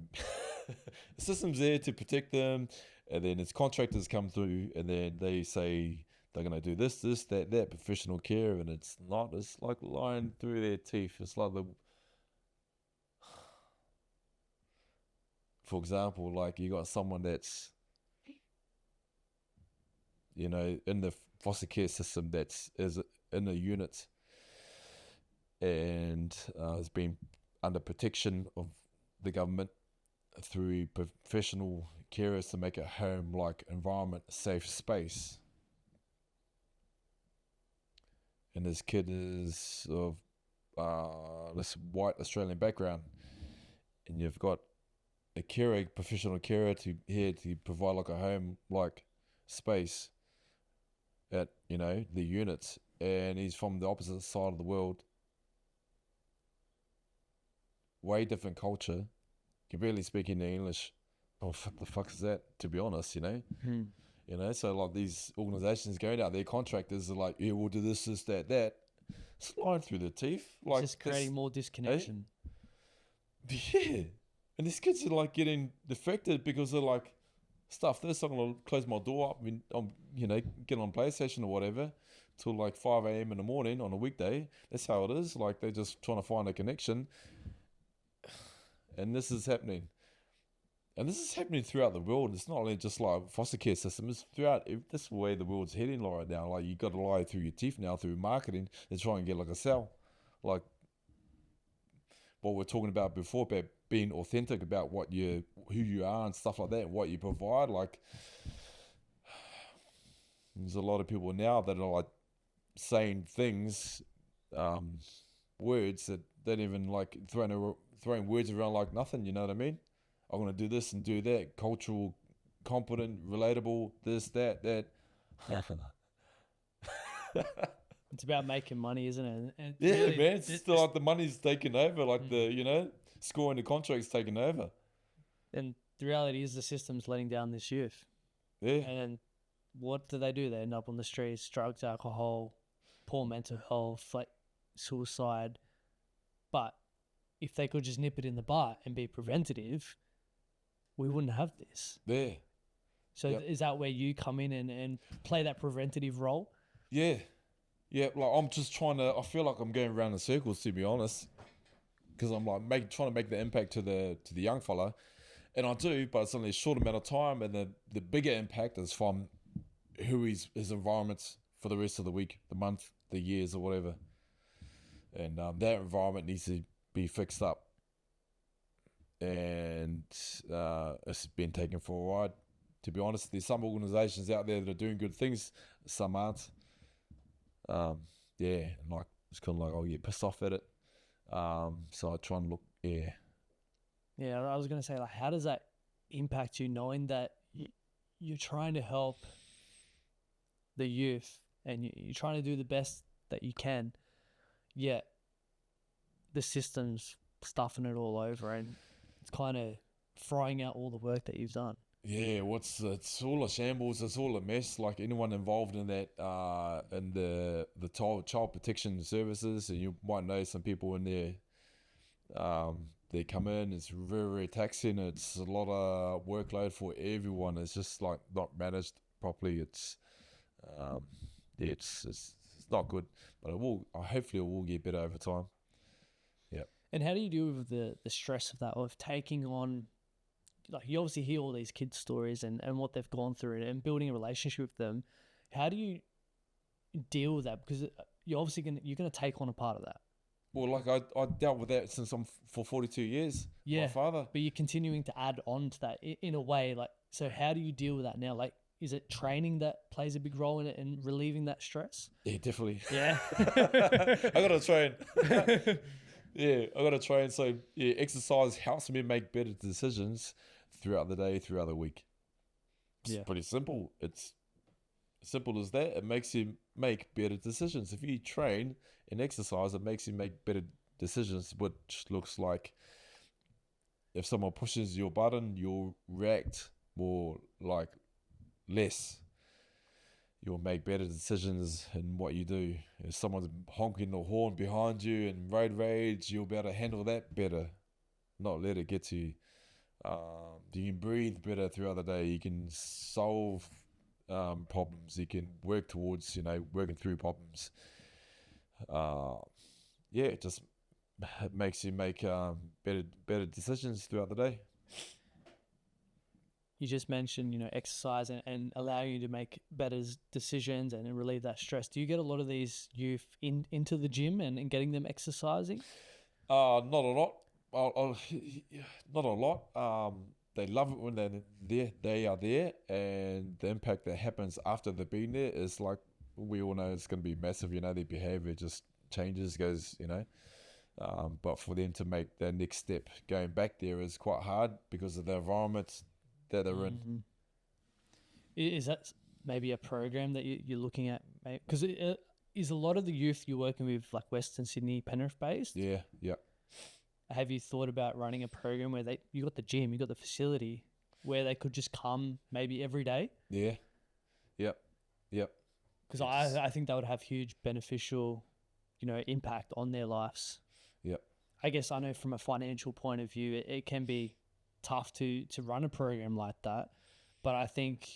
system's there to protect them, and then it's contractors come through and then they say they're going to do this, that professional care, and it's not. It's like lying through their teeth. It's like for example, like you got someone that's, in the foster care system is in a unit and has been under protection of the government through professional carers to make a home-like environment, a safe space. And this kid is of this white Australian background, and you've got a carer, professional carer to provide like a home-like space at the units, and he's from the opposite side of the world, way different culture, can barely speak any English. Oh, what the fuck is that? To be honest, so like these organizations going out there, contractors are like, yeah, we'll do this, that. It's lying through the teeth, like it's just creating more disconnection. Yeah, and these kids are like getting defected because they're like, stuff this, I'm gonna close my door up and get on PlayStation or whatever till like 5 a.m. in the morning on a weekday. That's how it is. Like they're just trying to find a connection, and this is happening. And this is happening throughout the world. It's not only just like foster care system. It's throughout. This the way the world's heading right now. Like you got to lie through your teeth now through marketing to try and get like a sell. Like what we're talking about before, about being authentic about who you are and stuff like that, and what you provide. Like there's a lot of people now that are like saying things, words that don't even like throwing words around like nothing. You know what I mean? I'm gonna do this and do that. Cultural, competent, relatable. This, that. It's about making money, isn't it? And Yeah, really, man. It's still like the money's taking over. Like scoring the contract's taking over. and the reality is the system's letting down this youth. Yeah. And then what do? They end up on the streets, drugs, alcohol, poor mental health, like suicide. But if they could just nip it in the bud and be preventative, we wouldn't have this. Yeah. So is that where you come in and play that preventative role? Yeah. Yeah, like I'm just I feel like I'm going around in circles, to be honest, because I'm like trying to make the impact to the young fella, and I do, but it's only a short amount of time, and the bigger impact is from his environments for the rest of the week, the month, the years, or whatever, and that environment needs to be fixed up, and it's been taken for a ride. To be honest, there's some organisations out there that are doing good things, some aren't. And like it's kind of like I'll get pissed off at it. So I try and look. Yeah, I was gonna say, like, how does that impact you, knowing that you're trying to help the youth and you're trying to do the best that you can, yet the system's stuffing it all over and it's kind of throwing out all the work that you've done. Yeah, it's all a shambles. It's all a mess. Like anyone involved in that, in the child protection services, and you might know some people in there. They come in. It's very, very taxing. It's a lot of workload for everyone. It's just like not managed properly. It's not good. But hopefully it will get better over time. Yeah. And how do you deal with the stress of that, of taking on? Like, you obviously hear all these kids' stories and what they've gone through and building a relationship with them. How do you deal with that? Because you're obviously you're gonna take on a part of that. Well, like I dealt with that since for 42 years. Yeah, my father. But you're continuing to add on to that in a way. Like, so how do you deal with that now? Like, is it training that plays a big role in it and relieving that stress? Yeah, definitely. Yeah. I gotta train. Yeah, I gotta train. So yeah, exercise helps me make better decisions throughout the day, throughout the week. It's pretty simple. It's simple as that. It makes you make better decisions. If you train and exercise, it makes you make better decisions, which looks like if someone pushes your button, you'll react more like less. You'll make better decisions in what you do. If someone's honking the horn behind you and road rage, you'll be able to handle that better, not let it get to you. You can breathe better throughout the day. You can solve problems. You can work towards, working through problems. It just makes you make better decisions throughout the day. You just mentioned, exercise and allowing you to make better decisions and relieve that stress. Do you get a lot of these youth into the gym and getting them exercising? Not a lot. Not a lot. They love it when they're there. They are there, and the impact that happens after they've been there is like we all know it's going to be massive. Their behavior just changes, goes. But for them to make their next step, going back there is quite hard because of the environment that they're in. Is that maybe a program that you're looking at? Because is a lot of the youth you're working with like Western Sydney, Penrith based? Yeah. Have you thought about running a program where you got the gym, you got the facility, where they could just come maybe every day? Yeah. Yep. Because I think that would have huge beneficial, impact on their lives. Yep. I guess I know from a financial point of view, it can be tough to run a program like that, but I think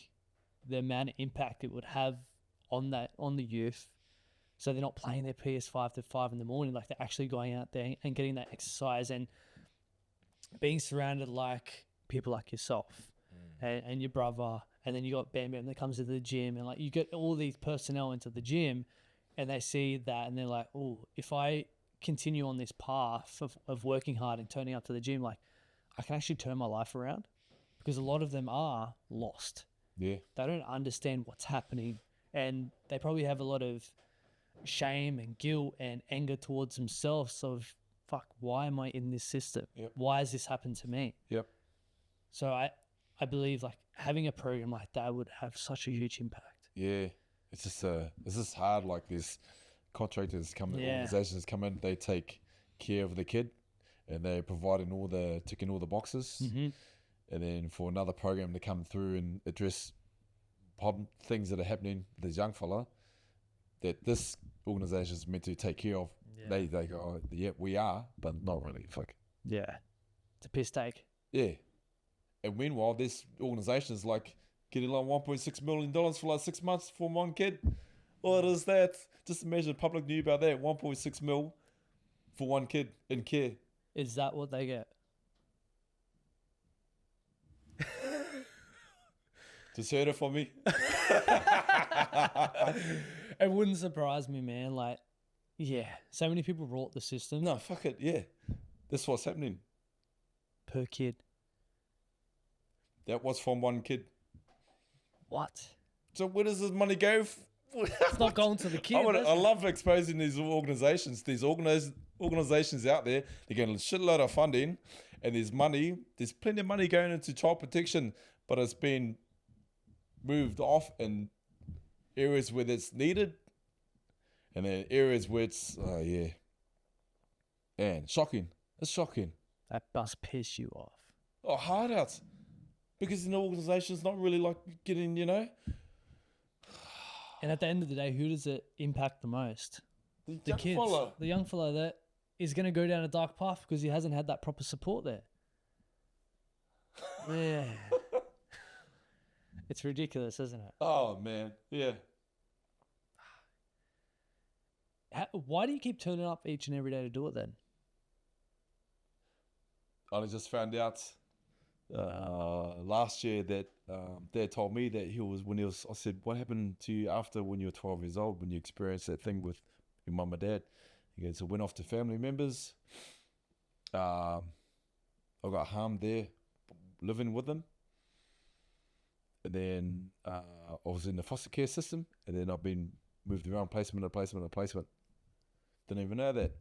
the amount of impact it would have on the youth, so they're not playing their PS5 to 5 in the morning, like they're actually going out there and getting that exercise and being surrounded like people like yourself and your brother, and then you got Bam Bam that comes to the gym, and like you get all these personnel into the gym and they see that and they're like, oh, if I continue on this path of working hard and turning up to the gym, like I can actually turn my life around, because a lot of them are lost. Yeah. They don't understand what's happening, and they probably have a lot of shame and guilt and anger towards themselves of fuck, why am I in this system? Yep. Why has this happened to me? Yep. So I believe like having a program like that would have such a huge impact. Yeah. It's just hard. Like there's contractors come in, Yeah. organizations come in, they take care of the kid and they're providing ticking all the boxes. Mm-hmm. And then for another program to come through and address things that are happening with this young fella that this organization is meant to take care of, Yeah. they go, oh, yeah, we are, but not really. Fuck. Yeah. It's a piss take. Yeah. And meanwhile, this organization is like getting like $1.6 million for like 6 months for one kid. What is that? Just imagine the public knew about that. 1.6 mil for one kid in care. Is that what they get? Just heard it from me. It wouldn't surprise me, man. Like, yeah, so many people rot the system. No, fuck it. Yeah. That's what's happening. Per kid. That was from one kid. What? So where does this money go? It's not going to the kid. I love exposing these organizations. These organizations out there, they're getting a shitload of funding and there's money. There's plenty of money going into child protection, but it's been moved off in areas where it's needed and then areas where it's, yeah. And shocking. It's shocking. That must piss you off. Oh, hard out. Because the organization's not really like getting, you know. And at the end of the day, who does it impact the most? The young kids. fella. The young fella that is going to go down a dark path because he hasn't had that proper support there. Yeah. It's ridiculous, isn't it? Oh, man. Yeah. Why do you keep turning up each and every day to do it then? I just found out last year that Dad told me that I said, what happened to you after when you were 12 years old, when you experienced that thing with your mum and dad? He goes, it went off to family members. I got harmed there living with them. And then I was in the foster care system, and then I've been moved around placement to placement to placement. Didn't even know that.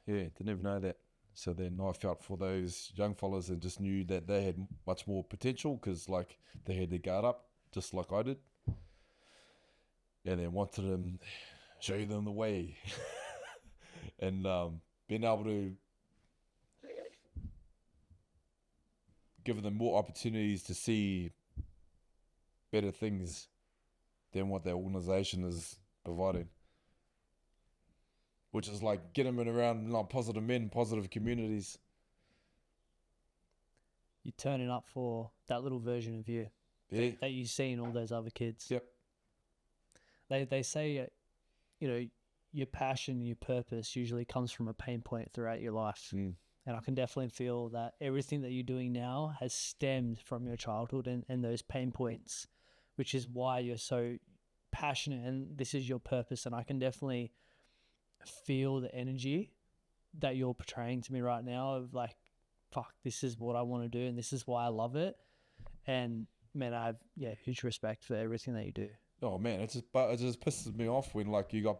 Yeah, didn't even know that. So then I felt for those young fellas and just knew that they had much more potential because like they had their guard up just like I did. And then wanted to show them the way. And being able to give them more opportunities to see better things than what their organization is providing. Which is like get them in around like positive men, positive communities. You're turning up for that little version of you that you see in all those other kids. Yep. They say, you know, your passion, your purpose usually comes from a pain point throughout your life. Mm. And I can definitely feel that everything that you're doing now has stemmed from your childhood and those pain points, which is why you're so passionate and this is your purpose. And I can definitely feel the energy that you're portraying to me right now of like, fuck, this is what I want to do and this is why I love it. And man, I have huge respect for everything that you do. Oh man, it just pisses me off when like you got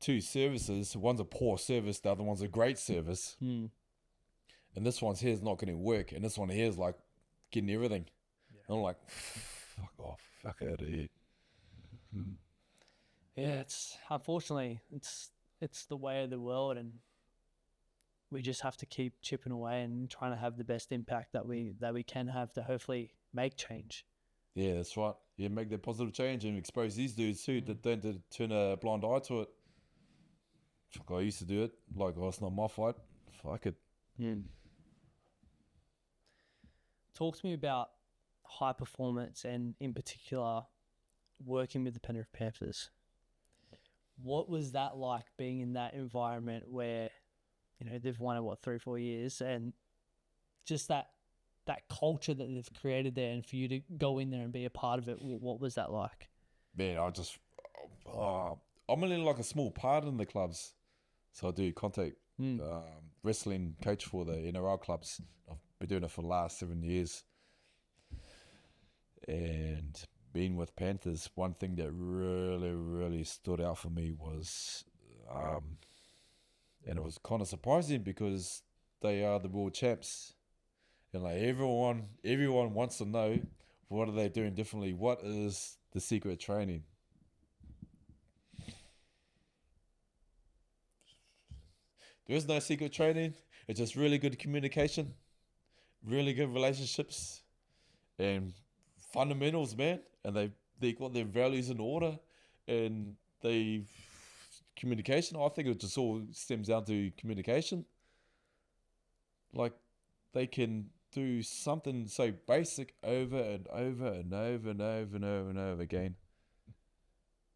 two services. One's a poor service, the other one's a great service. Mm. And this one's here is not getting work, and this one here is like getting everything. Yeah. And I'm like, fuck off, fuck out of here. Yeah, it's unfortunately it's the way of the world, and we just have to keep chipping away and trying to have the best impact that we can have to hopefully make change. Yeah, that's right. Yeah, make that positive change and expose these dudes too that don't turn a blind eye to it. Fuck, I used to do it. Like, oh, it's not my fight. Fuck it. Talk to me about high performance and in particular working with the Penrith Panthers. What was that like being in that environment where, you know, they've won it, 3-4 years, and just that culture that they've created there, and for you to go in there and be a part of it, what was that like? Man, I'm only like a small part in the clubs. So I do contact wrestling coach for the NRL clubs. I've been doing it for the last 7 years. And being with Panthers, one thing that really, really stood out for me was And it was kind of surprising because they are the world champs. And like everyone wants to know, what are they doing differently? What is the secret training? There is no secret training. It's just really good communication, really good relationships, and fundamentals, man. And they got their values in order, and communication. I think it just all stems down to communication. Like they can do something so basic over and over and over and over and over and over again,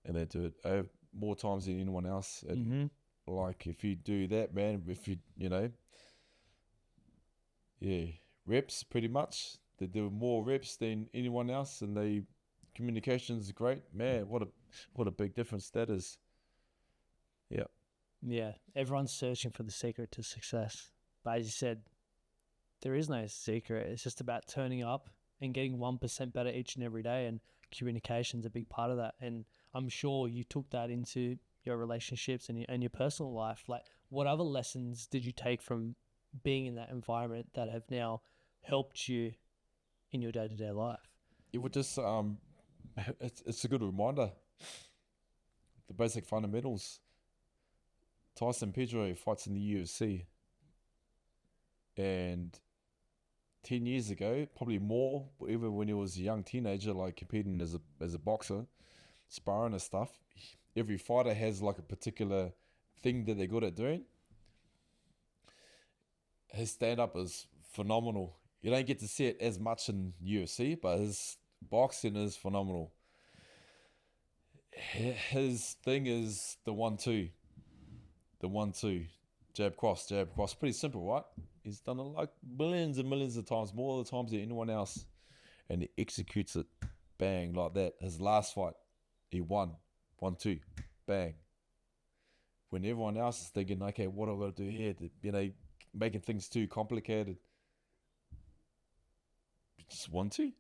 and they do it more times than anyone else. And like if you do that, man, if reps pretty much. They do more reps than anyone else, and communication's great, man. What a big difference that is. Yeah. Yeah, everyone's searching for the secret to success. But as you said, there is no secret. It's just about turning up and getting 1% better each and every day, and communication's a big part of that. And I'm sure you took that into your relationships and your personal life. Like, what other lessons did you take from being in that environment that have now helped you in your day-to-day life? It would just it's a good reminder. The basic fundamentals. Tyson Pedro fights in the UFC, and 10 years ago, probably more, even when he was a young teenager, like competing as a boxer, sparring and stuff, every fighter has like a particular thing that they're good at doing. His stand-up is phenomenal. You don't get to see it as much in UFC, but his boxing is phenomenal. His thing is the 1-2. The 1-2. Jab, cross, jab, cross. Pretty simple, right? He's done it like millions and millions of times, more of the times than anyone else. And he executes it, bang, like that. His last fight, he won. 1-2, bang. When everyone else is thinking, okay, what do I got to do here? Making things too complicated. Just 1-2.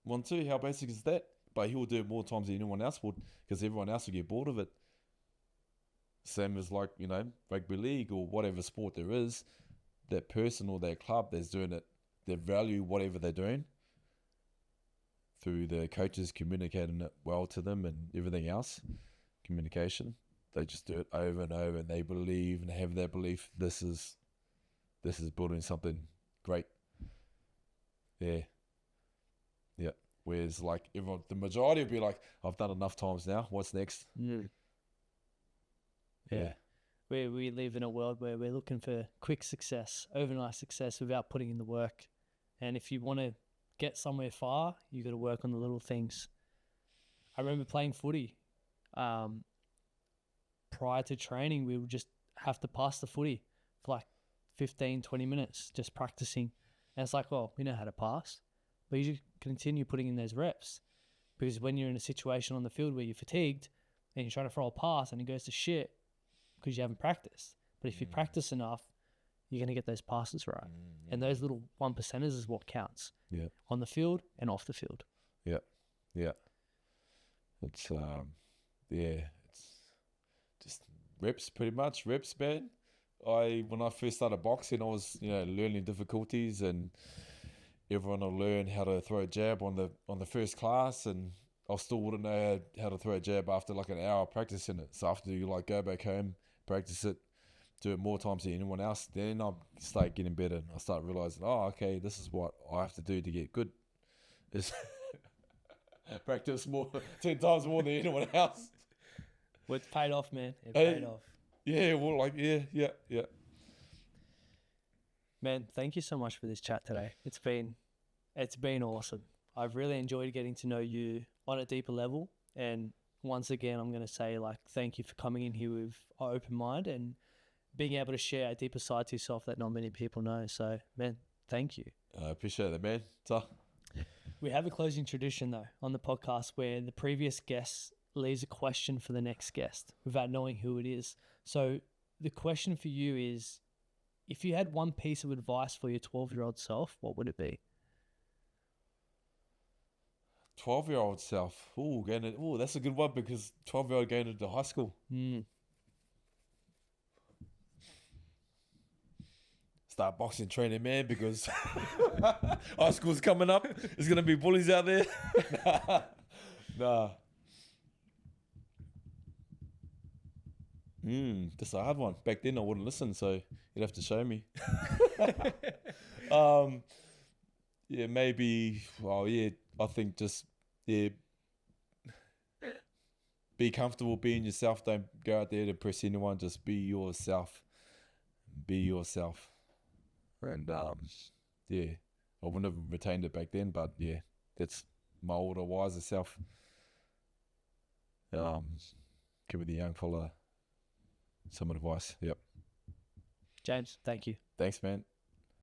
1-2, how basic is that? But he will do it more times than anyone else would, because everyone else will get bored of it. Same as like, rugby league or whatever sport there is, that person or that club that's doing it, they value whatever they're doing through the coaches communicating it well to them and everything else. Communication. They just do it over and over, and they believe and have that belief this is building something great. Yeah. Yeah. Whereas like everyone, the majority will be like, I've done enough times now. What's next? Yeah. We live in a world where we're looking for quick success, overnight success without putting in the work. And if you want to get somewhere far, you got to work on the little things. I remember playing footy. Prior to training, we would just have to pass the footy for like 15, 20 minutes, just practicing. And it's like, well, we know how to pass, but you just continue putting in those reps, because when you're in a situation on the field where you're fatigued and you're trying to throw a pass and it goes to shit because you haven't practiced. But if you practice enough, you're going to get those passes right. And those little 1%ers is what counts. Yeah. On the field and off the field. Yeah. Yeah. It's it's just reps, pretty much. Reps, man. When I first started boxing, I was, learning difficulties, and everyone will learn how to throw a jab on the first class, and I still wouldn't know how to throw a jab after like an hour practicing it. So after you go back home, practice it, do it more times than anyone else, then I start getting better, and I start realizing, oh, okay, this is what I have to do to get good. Is practice 10 times more than anyone else. Well, it's paid off, man. It paid off. Yeah, well, yeah. Man, thank you so much for this chat today. It's been awesome. I've really enjoyed getting to know you on a deeper level. And once again, I'm going to say thank you for coming in here with an open mind and being able to share a deeper side to yourself that not many people know. So, man, thank you. I appreciate that, man. We have a closing tradition, though, on the podcast where the previous guest leaves a question for the next guest without knowing who it is. So the question for you is, if you had one piece of advice for your 12-year-old self, what would it be? 12-year-old self. That's a good one, because 12-year-old going into high school. start boxing training, man, because high school's coming up. There's gonna be bullies out there. Nah. That's a hard one. Back then I wouldn't listen, so you'd have to show me. Yeah, maybe. Well, yeah, I think just be comfortable being yourself. Don't go out there to impress anyone. Just be yourself. Be yourself. And yeah, I wouldn't have retained it back then, but yeah, that's my older, wiser self. Give the young fella some advice. Yep. James, thank you. Thanks, man.